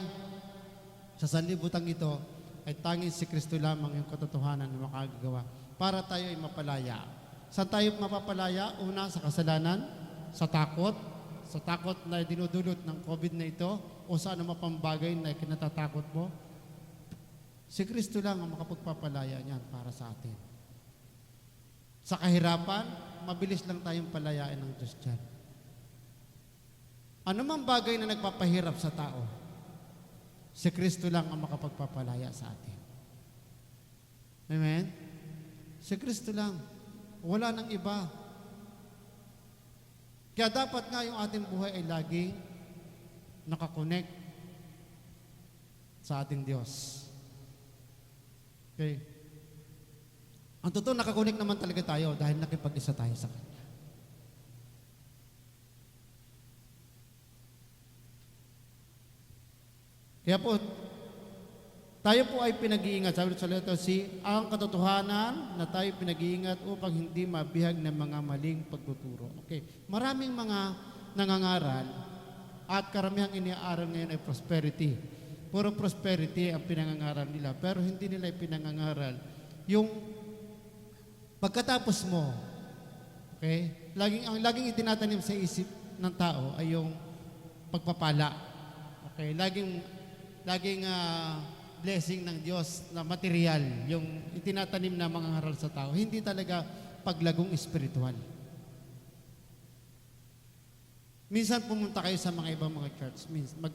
Speaker 5: sa sanlibutan ito ay tanging si Kristo lamang yung katotohanan na makagagawa para tayo ay mapalaya. Saan tayo mapapalaya? Una, sa kasalanan, sa takot na dinudulot ng COVID na ito, o sa anumang pambagay na kinatatakot mo. Si Kristo lang ang makapagpapalaya niyan para sa atin. Sa kahirapan, mabilis lang tayong palayain ng Diyos dyan. Ano mang bagay na nagpapahirap sa tao, si Kristo lang ang makapagpapalaya sa atin. Amen? Si Kristo lang. Wala nang iba. Kaya dapat nga yung ating buhay ay laging nakakonect sa ating Diyos. Okay? Ang totoo, nakakonect naman talaga tayo dahil nakipag-isa tayo sa Kanya. Kaya po, tayo po ay pinag-iingat. Sabi sa letter C, ang katotohanan na tayo pinag-iingat upang hindi mabihag ng mga maling pagtuturo. Okay. Maraming mga nangangaral At karamihang iniaaral ngayon ay prosperity. Puro prosperity ang pinangangaral nila, pero hindi nila pinangangaral yung pagkatapos mo, okay? Laging itinatanim sa isip ng tao ay yung pagpapala. Okay? Laging blessing ng Diyos na material, yung itinatanim na mga ngaral sa tao. Hindi talaga paglagong espiritual. Minsan pumunta kayo sa mga ibang mga church,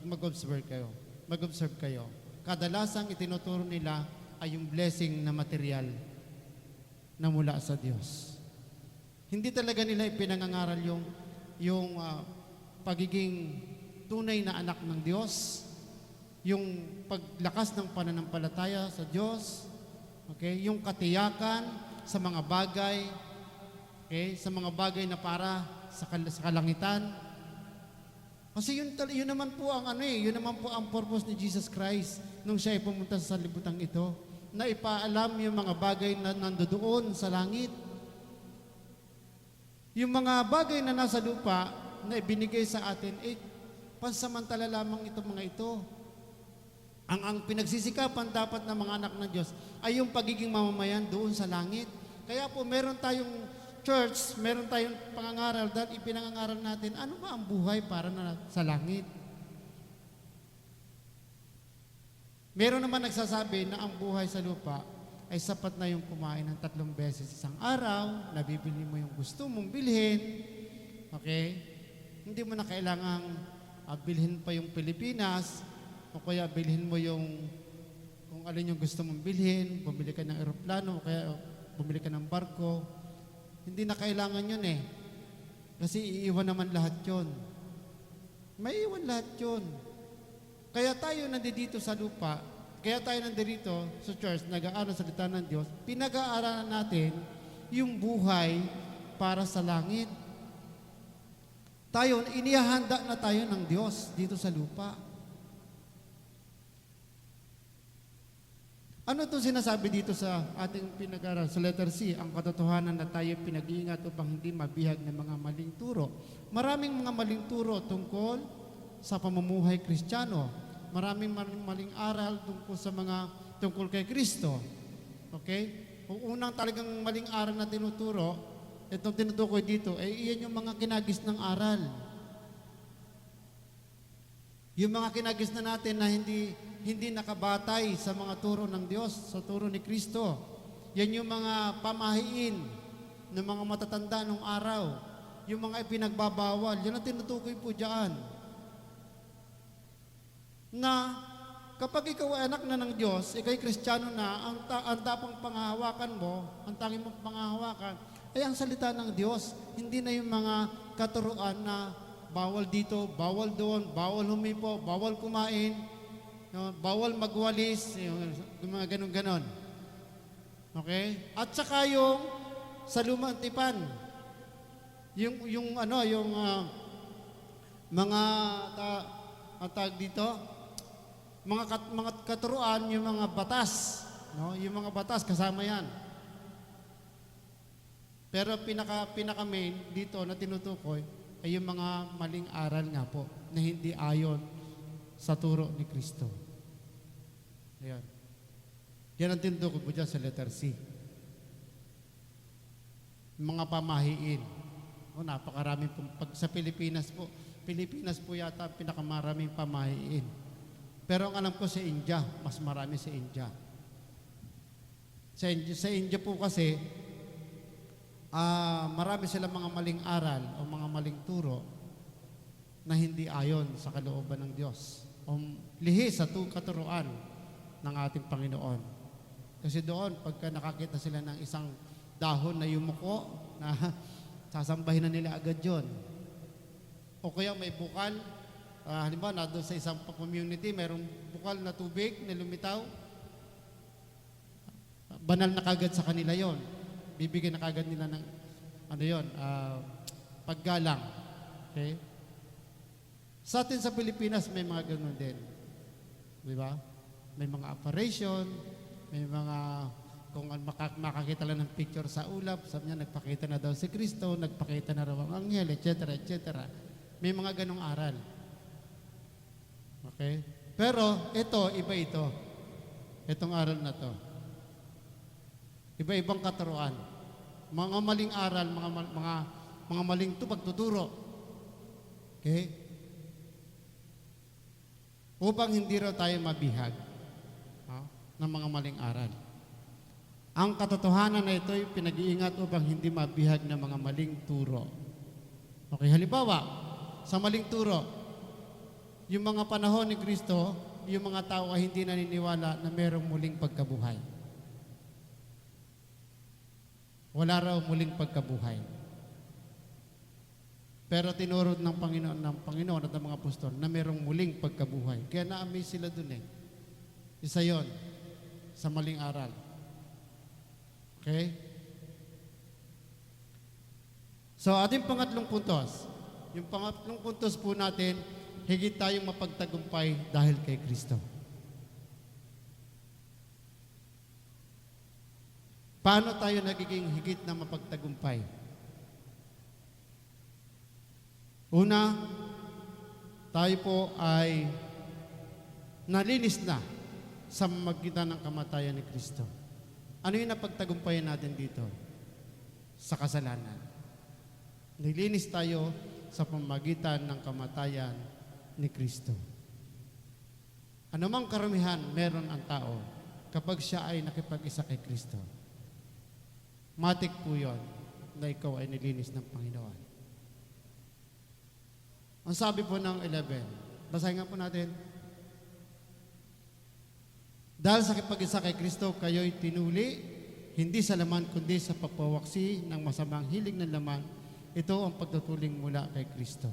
Speaker 5: mag-observe kayo. Mag-observe kayo. Kadalasang itinuturo nila ay yung blessing na material na mula sa Diyos. Hindi talaga nila ipinangangaral yung pagiging tunay na anak ng Diyos, yung paglakas ng pananampalataya sa Diyos, okay? Yung katiyakan sa mga bagay, okay? Sa mga bagay na para sa kalangitan. Kasi yun naman po ang yun naman po ang purpose ni Jesus Christ nung siya ay pumunta sa sanlibutan ito, na ipaalam yung mga bagay na nandoon sa langit. Yung mga bagay na nasa lupa na ibinigay sa atin, pansamantala lamang itong mga ito. Ang pinagsisikapan dapat ng mga anak ng Diyos ay yung pagiging mamamayan doon sa langit. Kaya po meron tayong church, meron tayong pangangaral dahil ipinangangaral natin, ano ba ang buhay para na sa langit? Meron naman nagsasabi na ang buhay sa lupa ay sapat na yung kumain ng 3 beses isang araw, nabibili mo yung gusto mong bilhin, okay? Hindi mo na kailangang bilhin pa yung Pilipinas, o kaya bilhin mo yung kung alin yung gusto mong bilhin, bumili ka ng eroplano, o kaya bumili ka ng barko. Hindi na kailangan yun eh. Kasi iiwan naman lahat yun. May iwan lahat yun. Kaya tayo nandito sa lupa, kaya tayo nandito sa church, nag-aaral sa salita ng Diyos, pinag-aaralan natin yung buhay para sa langit. Tayo, inihahanda na tayo ng Diyos dito sa lupa. Ano itong sinasabi dito sa ating pinag-aaral sa letter C? Ang katotohanan na tayo pinag-iingat upang hindi mabihag ng mga maling turo. Maraming mga maling turo tungkol sa pamumuhay Kristiyano. Maraming maling aral tungkol kay Kristo. Okay? Kung unang talagang maling aral na tinuturo, itong tinutukoy dito, iyan yung mga kinagis ng aral. Yung mga kinagis na natin na hindi nakabatay sa mga turo ng Diyos, sa turo ni Kristo. Yan yung mga pamahiin ng mga matatanda nung araw. Yung mga ipinagbabawal, yan ang tinutukoy po dyan. Na kapag ikaw ay anak na ng Diyos, ikaw'y Kristiyano na, ang tapang panghahawakan mo, ang tanging mong panghahawakan, ay ang salita ng Diyos. Hindi na yung mga katuruan na bawal dito, bawal doon, bawal humipo, bawal kumain, bawal magwalis, yung mga ganon-ganon. Okay? At saka yung sa lumang tipan, mga tag dito, mga katuruan, yung mga batas, yung mga batas kasama yan. Pero pinaka main dito na tinutukoy ay yung mga maling aral nga po na hindi ayon sa turo ni Kristo. Ayan. Yan ang tinutukoy po dyan sa letter C. Mga pamahiin. Napakaraming pag sa Pilipinas po yata pinakamaraming pamahiin. Pero ang alam ko sa India, mas marami sa India. Sa India po kasi, marami silang mga maling aral o mga maling turo na hindi ayon sa kalooban ng Diyos. O lihi sa katuruan ng ating Panginoon. Kasi doon, pagka nakakita sila ng isang dahon na yumuko, na sasambahin na nila agad yon. O kaya may bukal, halimbawa na doon sa isang community, mayroong bukal na tubig na lumitaw, banal na kagad sa kanila yon. Bibigyan na kagad nila ng paggalang. Okay? Sa atin sa Pilipinas, may mga ganun din. Di ba? May mga operation, may mga, kung makakita lang ng picture sa ulap, sabi niya, nagpakita na daw si Kristo, nagpakita na raw ang anghel, etc., etc. May mga ganong aral. Okay? Pero ito, iba ito. Itong aral na to. Iba-ibang katuruan. Mga maling aral, mga maling pagtuturo. Okay? Upang hindi raw tayo mabihag ng mga maling aral. Ang katotohanan na ito ay pinag-iingat upang hindi mabihag ng mga maling turo. Okay, halimbawa, sa maling turo, yung mga panahon ni Kristo, yung mga tao ay hindi naniniwala na mayroong muling pagkabuhay. Wala raw muling pagkabuhay. Pero tinuro ng Panginoon at ng mga apostol na mayroong muling pagkabuhay. Kaya na-amaze sila dun eh. Isa yon sa maling aral. Okay? So, ating pangatlong puntos. Yung pangatlong puntos po natin, higit tayong mapagtagumpay dahil kay Kristo. Paano tayo nagiging higit na mapagtagumpay? Una, tayo po ay nalinis na sa magitan ng kamatayan ni Kristo. Ano yung napagtagumpayan natin dito? Sa kasalanan. Nilinis tayo sa pamagitan ng kamatayan ni Kristo. Anumang karamihan meron ang tao kapag siya ay nakipag-isa kay Kristo. Matik po yun na ikaw ay nilinis ng Panginoon. Ang sabi po ng 11, basahin nga po natin. Dahil sa kipag-isa kay Kristo, kayo'y tinuli, hindi sa laman kundi sa papawaksi ng masamang hilig ng laman. Ito ang pagtutuling mula kay Kristo.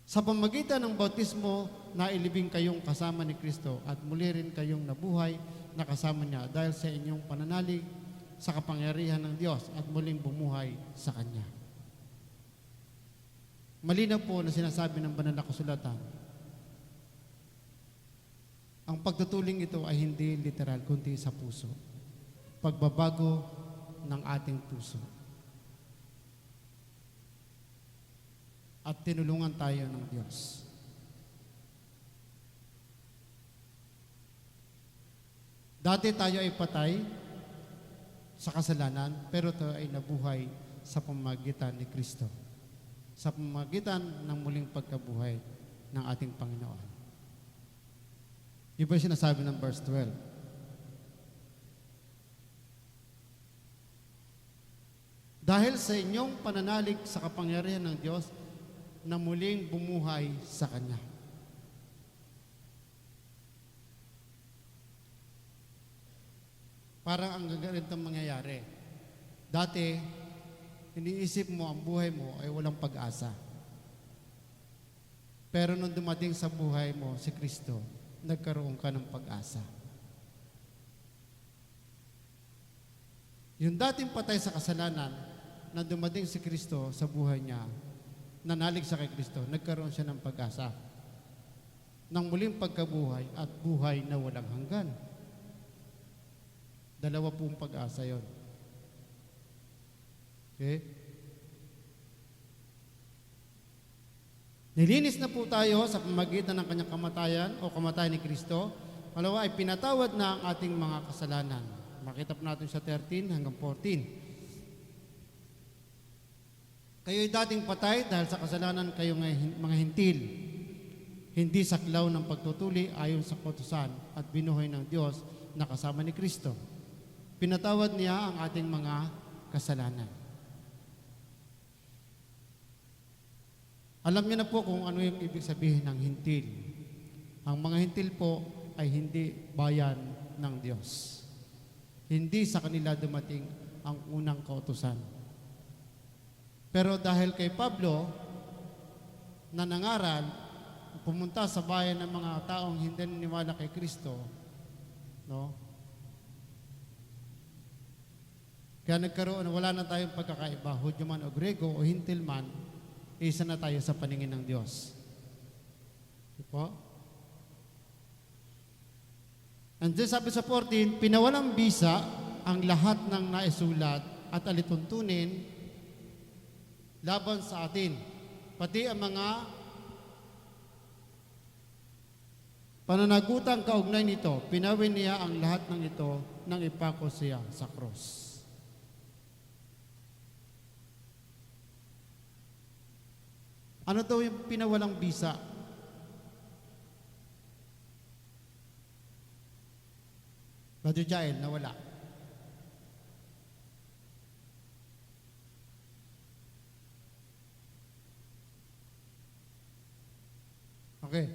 Speaker 5: Sa pamagitan ng bautismo, nailibing kayong kasama ni Kristo at muli rin kayong nabuhay na kasama niya dahil sa inyong pananalig sa kapangyarihan ng Diyos at muling bumuhay sa Kanya. Malinaw po na sinasabi ng banal na kasulatan, ang pagtutuling ito ay hindi literal, kundi sa puso. Pagbabago ng ating puso. At tinulungan tayo ng Diyos. Dati tayo ay patay sa kasalanan, pero tayo ay nabuhay sa pamamagitan ni Kristo. Sa pamamagitan ng muling pagkabuhay ng ating Panginoon. Yun po yung sinasabi ng verse 12. Dahil sa inyong pananalig sa kapangyarihan ng Diyos na muling bumuhay sa Kanya. Parang ang ganitong mangyayari. Dati, iniisip mo ang buhay mo ay walang pag-asa. Pero nung dumating sa buhay mo si Kristo, nagkaroon ka ng pag-asa. Yung dating patay sa kasalanan, na dumating si Kristo sa buhay niya, nanalig siya kay Kristo, nagkaroon siya ng pag-asa. Nang muling pagkabuhay at buhay na walang hanggan. Dalawa pong pag-asa yon. Okay? Nilinis na po tayo sa pamamagitan ng kanyang kamatayan o kamatayan ni Kristo. Malawa ay pinatawad na ang ating mga kasalanan. Makita po natin sa 13 hanggang 14. Kayo'y dating patay dahil sa kasalanan kayo mga hintil. Hindi saklaw ng pagtutuli ayon sa kautusan at binuhay ng Diyos na kasama ni Kristo. Pinatawad niya ang ating mga kasalanan. Alam niyo na po kung ano yung ibig sabihin ng hintil. Ang mga hintil po ay hindi bayan ng Diyos. Hindi sa kanila dumating ang unang kautusan. Pero dahil kay Pablo, na nangaral, pumunta sa bayan ng mga taong hindi naniwala kay Kristo, no? Kaya nagkaroon, wala na tayong pagkakaiba, Hudyo man o Grego o hintil man, isa na tayo sa paningin ng Diyos. Diba? And then sabi sa 14, pinawalang bisa ang lahat ng naisulat at alituntunin laban sa atin, pati ang mga Pananagutan kaugnay nito, pinawin niya ang lahat ng ito nang ipako siya sa krus. Ano daw yung pinawalang bisa? Brother Jael, nawala. Okay.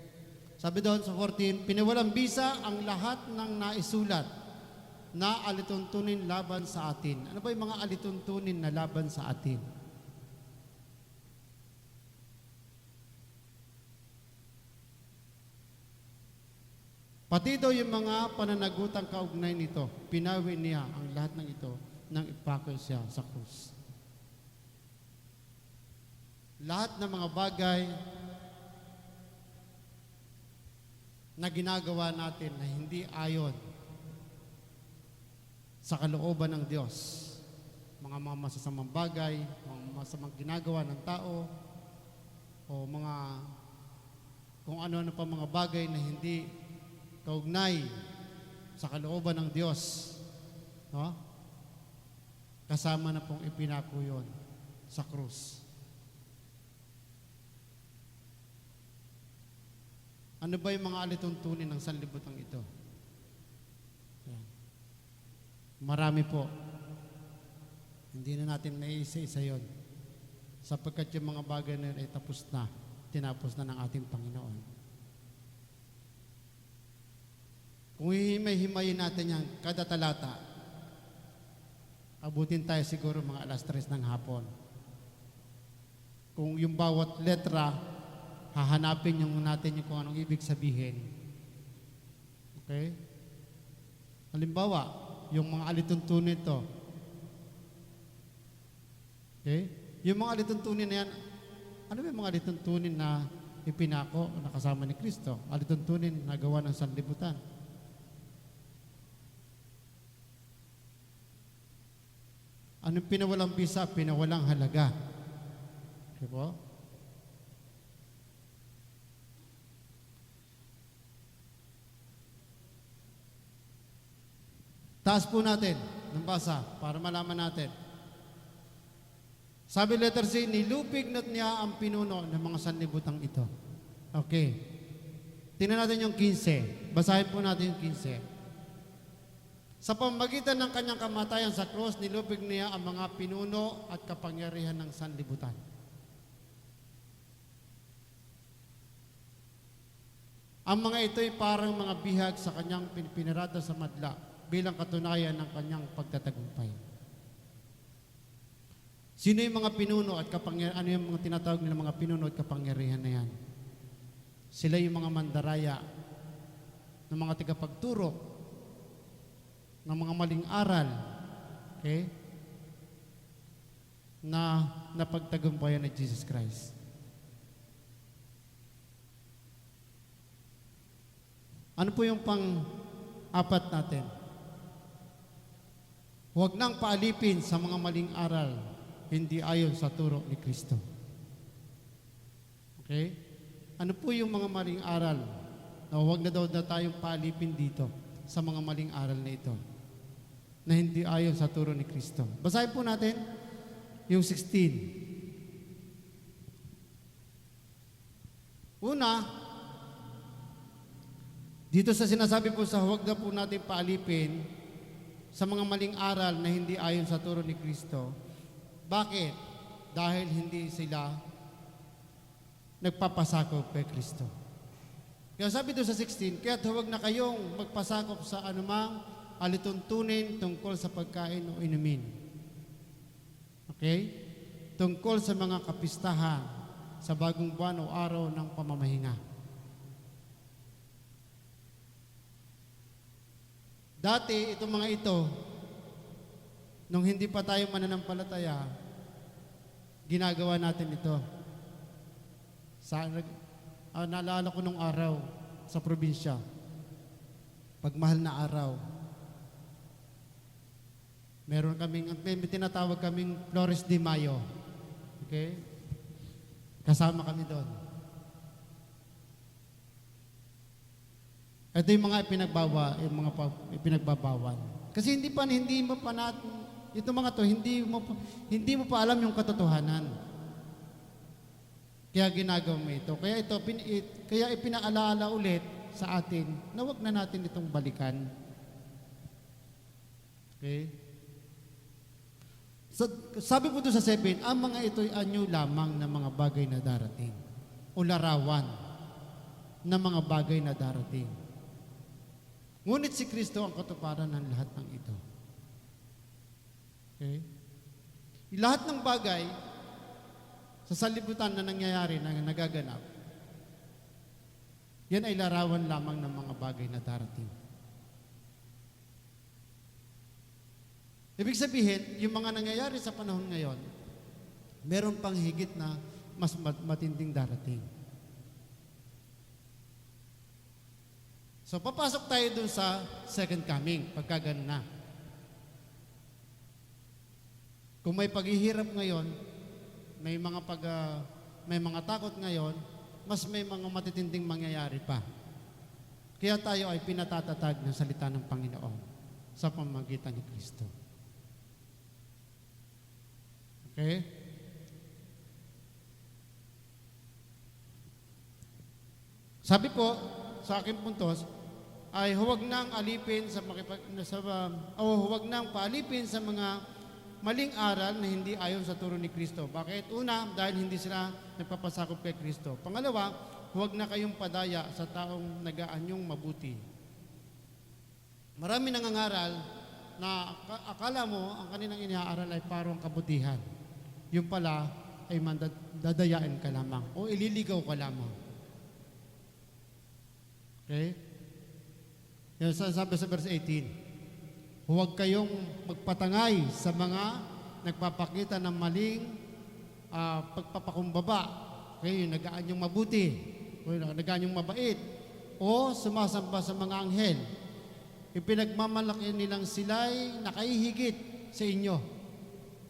Speaker 5: Sabi doon sa 14, pinawalang bisa ang lahat ng naisulat na alituntunin laban sa atin. Ano ba yung mga alituntunin na laban sa atin? Pati daw yung mga pananagutang kaugnay nito, pinawi niya ang lahat ng ito nang ipako siya sa krus. Lahat ng mga bagay na ginagawa natin na hindi ayon sa kalooban ng Diyos, mga masasamang bagay, mga masamang ginagawa ng tao, o mga kung ano-ano pa mga bagay na hindi kaugnay sa kalooban ng Diyos, no? Kasama na pong ipinako yun sa krus. Ano ba yung mga alituntunin ng sanlibutan ito? Yan. Marami po. Hindi na natin naiisa-isa yun. Sapagkat yung mga bagay na yun ay tapos na, tinapos na ng ating Panginoon. Kung hihimay-himayin natin yan, kada talata, abutin tayo siguro mga 3:00 ng hapon. Kung yung bawat letra, hahanapin natin yung kung anong ibig sabihin. Okay? Halimbawa, yung mga alituntunin ito. Okay? Yung mga alituntunin na yan, ano ba yung mga alituntunin na ipinako na kasama ni Kristo? Alituntunin na gawa ng sanlibutan. Anong pinawalang bisa? Pinawalang halaga. Okay po? Taas po natin ng basa para malaman natin. Sabi letter C, nilupig niya ang pinuno ng mga sanlibutan ito. Okay. Tingnan natin yung 15. Basahin po natin yung 15. Sa pamamagitan ng kanyang kamatayan sa krus, nilupig niya ang mga pinuno at kapangyarihan ng sanlibutan. Ang mga ito ay parang mga bihag sa kanyang pinarada sa madla bilang katunayan ng kanyang pagtatagumpay. Sino yung mga pinuno at kapangyarihan? Ano yung mga tinatawag nila mga pinuno at kapangyarihan na yan? Sila yung mga mandaraya ng mga tagapagturo ng mga maling aral, okay, na napagtagumpayan ni Jesus Christ. Ano po yung pang-apat natin? Huwag nang paalipin sa mga maling aral, hindi ayon sa turo ni Kristo. Okay? Ano po yung mga maling aral? Na huwag na daw tayong paalipin dito sa mga maling aral na ito na hindi ayon sa turo ni Kristo. Basahin po natin yung 16. Una, dito sa sinasabi po sa huwag na po natin paalipin sa mga maling aral na hindi ayon sa turo ni Kristo. Bakit? Dahil hindi sila nagpapasakop kay Kristo. Kaya sabi doon sa 16, kaya't huwag na kayong magpasakop sa anumang alituntunin tungkol sa pagkain o inumin. Okay? Tungkol sa mga kapistahan sa bagong buwan o araw ng pamamahinga. Dati, itong mga ito, nung hindi pa tayo mananampalataya, ginagawa natin ito. Naalala ko nung araw sa probinsya, pagmahal na araw, meron kaming, may tinatawag kaming Flores de Mayo. Okay? Kasama kami doon. Ito yung mga ipinagbabawal. Kasi hindi mo pa natin, ito mga to, hindi mo pa alam yung katotohanan. Kaya ginagawa mo ito. Kaya ipinaalaala ulit sa atin na wag na natin itong balikan. Okay? So, sabi po doon sa 7, ang mga ito ay anyo lamang ng mga bagay na darating. O larawan ng mga bagay na darating. Ngunit si Kristo ang katuparan ng lahat ng ito. Okay? Lahat ng bagay sa salibutan na nangyayari, na nagaganap, yan ay larawan lamang ng mga bagay na darating. Ibig sabihin, yung mga nangyayari sa panahon ngayon, meron pang higit na mas matinding darating. So, papasok tayo dun sa second coming, pagka ganun na. Kung may paghihirap ngayon, may mga takot ngayon, mas may mga matitinding mangyayari pa. Kaya tayo ay pinatatatag ng salita ng Panginoon sa pamamagitan ni Kristo. Okay? Sabi po sa aking puntos ay huwag nang paalipin sa mga maling aral na hindi ayon sa turo ni Kristo. Bakit? Una, dahil hindi sila nagpapasakop kay Kristo. Pangalawa, huwag na kayong padaya sa taong nag-aanyong mabuti. Marami nangangaral na akala mo ang kanilang inaaral ay parang kabutihan. Yung pala ay dadayain ka lamang o ililigaw ka lamang. Okay? Yan sabi sa verse 18. Huwag kayong magpatangay sa mga nagpapakita ng maling pagpapakumbaba. Okay, nag-aanyong mabuti, o nag-aanyong mabait, o sumasamba sa mga anghel. Ipinagmamalaki nilang sila'y nakahihigit sa inyo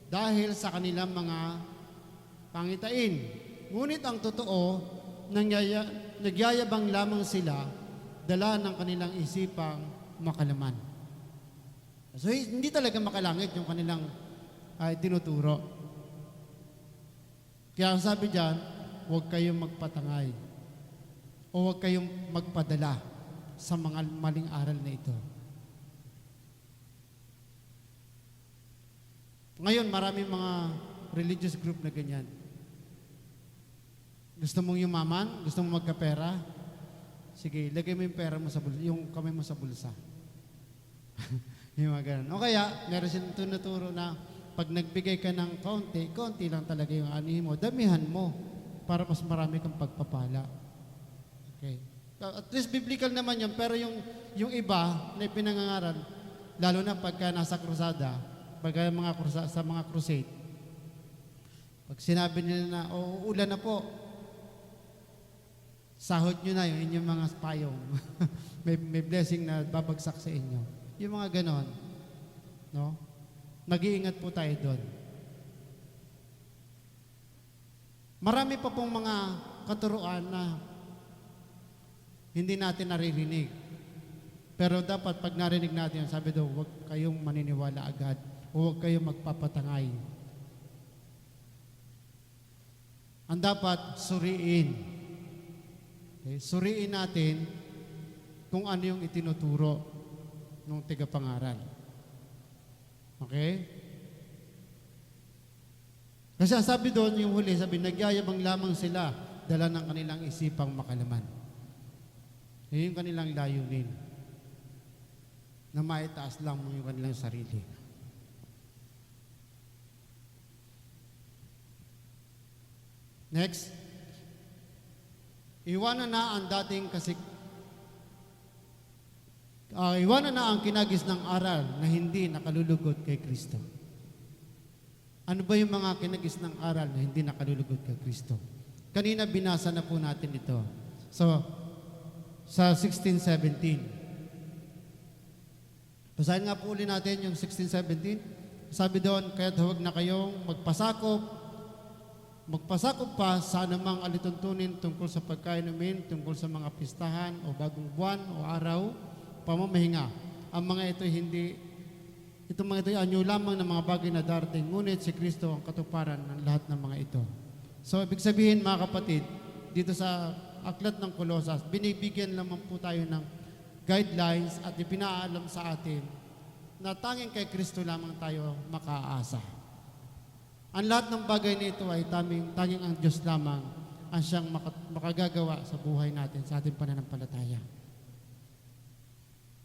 Speaker 5: dahil sa kanilang mga pangitain. Ngunit ang totoo, nagyayabang lamang sila dala ng kanilang isipang makalaman. So, hindi talaga makalangit yung kanilang tinuturo. Kaya ang sabi dyan, huwag kayong magpatangay o huwag kayong magpadala sa mga maling aral na ito. Ngayon, maraming mga religious group na ganyan. Gusto mong yumaman? Gusto mong magkapera? Sige, lagay mo yung pera mo sa bulsa, yung kamay mo sa bulsa. Yung mga ganun. O kaya, meron silang tunuturo na pag nagbigay ka ng konti lang talaga yung anihin mo, damihan mo para mas marami kang pagpapala. Okay. At least biblical naman yun, pero yung iba na ipinangangaral, lalo na pagka nasa krusada, pagka sa mga crusade, pag sinabi nila na, uulan na po, sahod nyo na yung inyong mga payong. may blessing na babagsak sa inyo. Yung mga ganon. No? Mag-iingat po tayo doon. Marami pa pong mga katuruan na hindi natin naririnig. Pero dapat pag narinig natin, sabi daw, huwag kayong maniniwala agad o huwag kayong magpapatangay. Ang dapat, suriin. Okay? Suriin natin kung ano yung itinuturo ng tigapangaral. Okay? Kasi sabi doon, yung huli, sabi, nagyayabang lamang sila dala ng kanilang isipang makalaman. Yung kanilang layunin na maitaas lang mo yung kanilang sarili. Next. Iwanan na ang kinagis ng aral na hindi nakalulugod kay Kristo. Ano ba yung mga kinagis ng aral na hindi nakalulugod kay Kristo? Kanina binasa na po natin ito. So, sa 16:17. Basahin nga po ulit natin yung 16:17. Sabi doon, kaya't huwag na kayong magpasakop, magpasakop pa sa anumang alituntunin tungkol sa pagkainumin, tungkol sa mga pistahan o bagong buwan o araw, pamamahinga. Ang mga ito itong mga ito ay anyo lamang ng mga bagay na darating, ngunit si Kristo ang katuparan ng lahat ng mga ito. So, ibig sabihin mga kapatid, dito sa aklat ng Kolosas, binibigyan naman po tayo ng guidelines at ipinaalam sa atin na tanging kay Kristo lamang tayo makaasa. Ang lahat ng bagay na ito ay tanging ang Diyos lamang ang siyang makagagawa sa buhay natin, sa ating pananampalataya.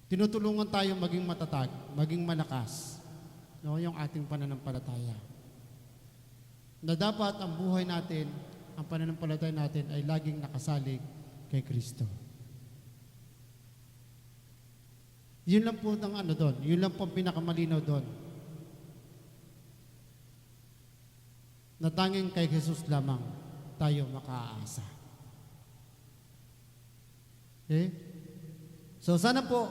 Speaker 5: Tinutulungan tayo maging matatag, maging malakas, no, yung ating pananampalataya. Na dapat ang buhay natin, ang pananampalataya natin ay laging nakasalig kay Kristo. Yun lang po ang doon. Yun lang po ang pinakamalinaw doon. Na tanging kay Jesus lamang tayo makaasa. Okay? So sana po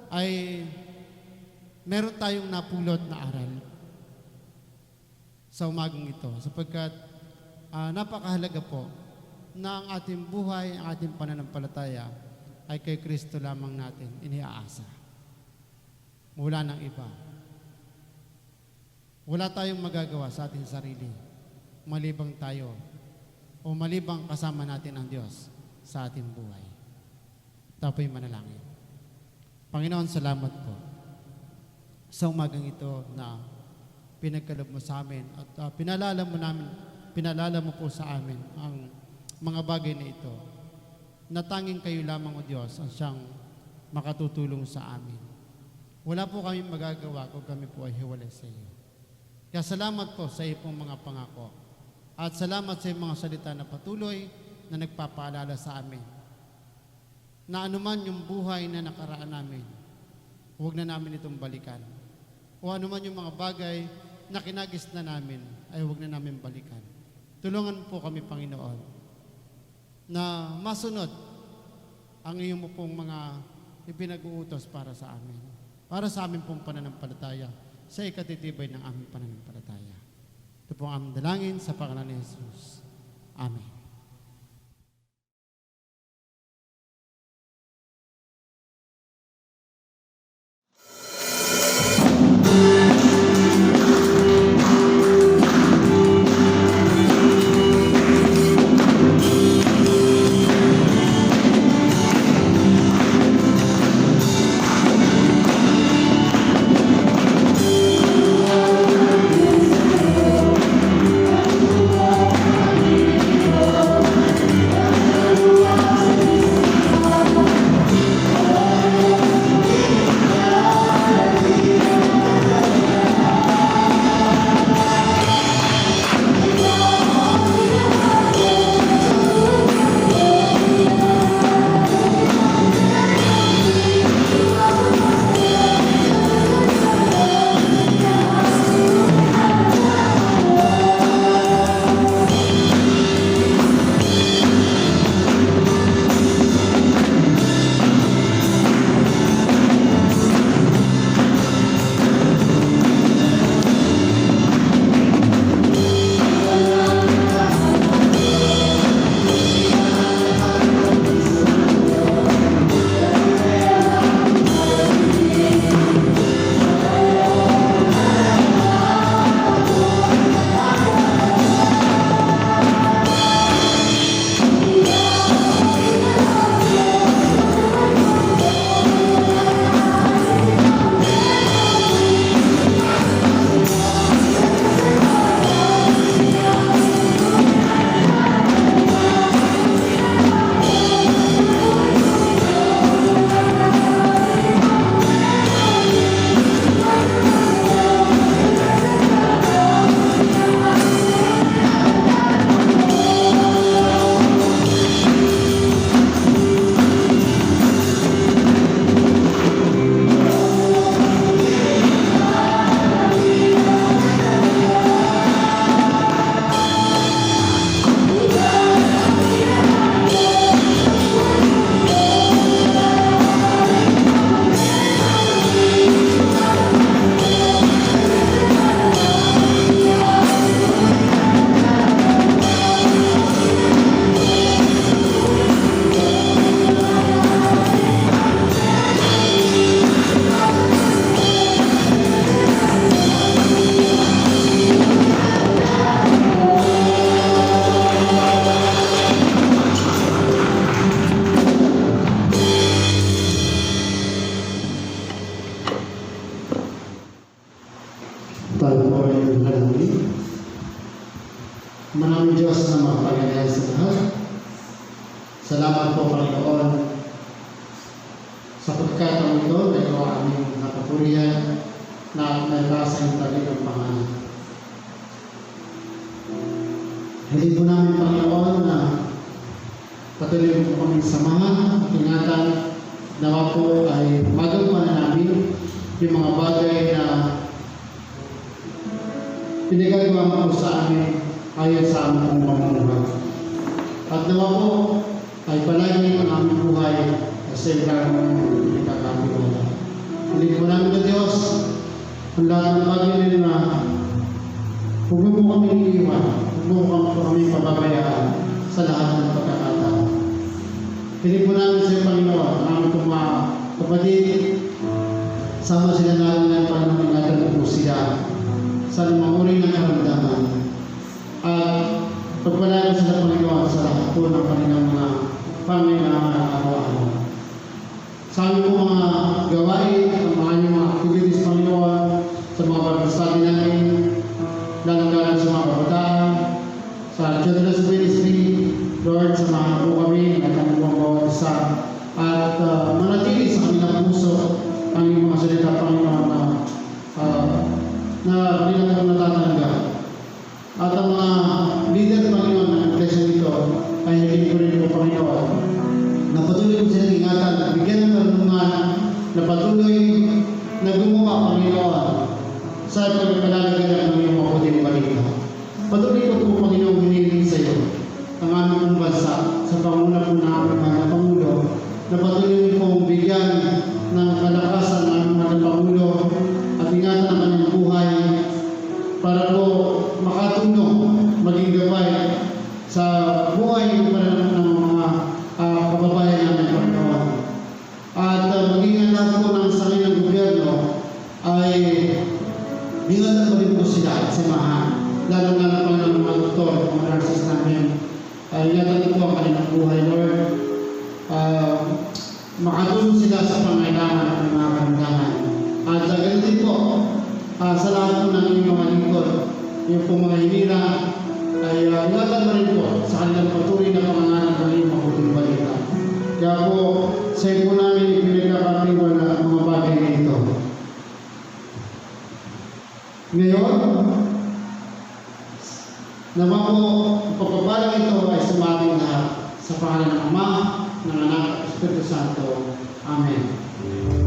Speaker 5: ay meron tayong napulot na aral sa umagang ito sapagkat napakahalaga po na ang ating buhay, ang ating pananampalataya ay kay Kristo lamang natin iniaasa. Wala ng iba. Wala tayong magagawa sa ating sarili malibang tayo o malibang kasama natin ang Diyos sa ating buhay. Tapoy manalangin. Panginoon, salamat po sa umagang ito na pinagkaloob mo sa amin at pinalala mo po sa amin ang mga bagay na ito na tanging kayo lamang o Diyos ang siyang makatutulong sa amin. Wala po kami magagawa kung kami po ay hiwalay sa iyo. Kaya salamat po sa iyo pong mga pangako at salamat sa iyong mga salita na patuloy na nagpapaalala sa amin na anuman yung buhay na nakaraan namin, huwag na namin itong balikan. O anuman yung mga bagay na kinagis na namin, ay huwag na namin balikan. Tulungan po kami, Panginoon, na masunod ang iyong pong mga ipinag-uutos para sa amin. Para sa amin pong pananampalataya, sa ikatitibay ng aming pananampalataya. Ito po ang aming dalangin sa pangalan ni Jesus. Amen. tayo manalangin. Manaming Diyos na mapagandaan sa lahat. Salamat po, Panginoon, sa pagkataon ito na ikaw aming napapurihan na nailasa yung tagilang pangalan. Hindi po namin, Panginoon, na patuloy po kaming samahan, ingatan, nawa po ay magawa na namin yung mga bagay na pinagagawa mo sa amin ayon sa aming pamumuhay. At nawa po ay palagi ang aming buhay kasi kang pinagkakatiwala. Hindi po namin na Diyos ang lahat ng bagay na huwag mo kami iiwan, huwag mo kami pababayaan sa lahat ng pagkakataon. Hindi po namin sa Panginoon, ang aming mga kapatid, sama sila namin ng Panginoon, ingatan po sila sa limang uri ng karamdaman. At pagpalain sila, Panginoon, sa lahat po ng kanilang mga pangailangan araw-araw. Sa aming po mga gawain, ang mga activities, Panginoon, sa mga pag-study natin, lalong-lalong sa mga kabataan, sa Children's Ministry, Lord, samahan po kami at ang mga bawat isa at manatili sa kanilang puso ang iyong mga salita, Panginoon, na kanilang natatanggap. At ang mga leader, Panginoon, ng iglesia dito ay hindi ko rin po, Panginoon, na patuloy ko silang ingatan at bigyan ng karunungan na patuloy na gumawa, Panginoon, sa pagpalalagayan ng iyong mabuting balita. Patuloy ko po, Panginoon, hinihiling sa iyo ang aming bansa sa panguna po ng aming mga Pangulo na patuloy pong bigyan ng kalakasan ng aming mga Pangulo at ingatan ang kanyang buhay para po makatulong maging gabay sa buhay ng mga kababayan namin, Panginoon. At maging lahat po ng sakay ng gobyerno ay ingatan pa rin po sila at samahan, lalo-lalo pa ng mga doktor, mga nurses namin. Ingatan po ang kanilang buhay, Lord. Makatulong sila sa pangailangan ng mga karamdaman. At ganun din po, sa lahat po ng inyong mga lingkod, yung po mga hinira, ay ingatan pa rin po sa kanilang patuloy na pangangalan ng iyong mabuting balita. Kaya po, sa iyo po namin ipinagkakatiwala ang mga bagay na ito. Ngayon, naman po, pagpapalang ito ay sumaming lahat sa pangalan ng Ama, ng Anak, at Espiritu Santo. Amen.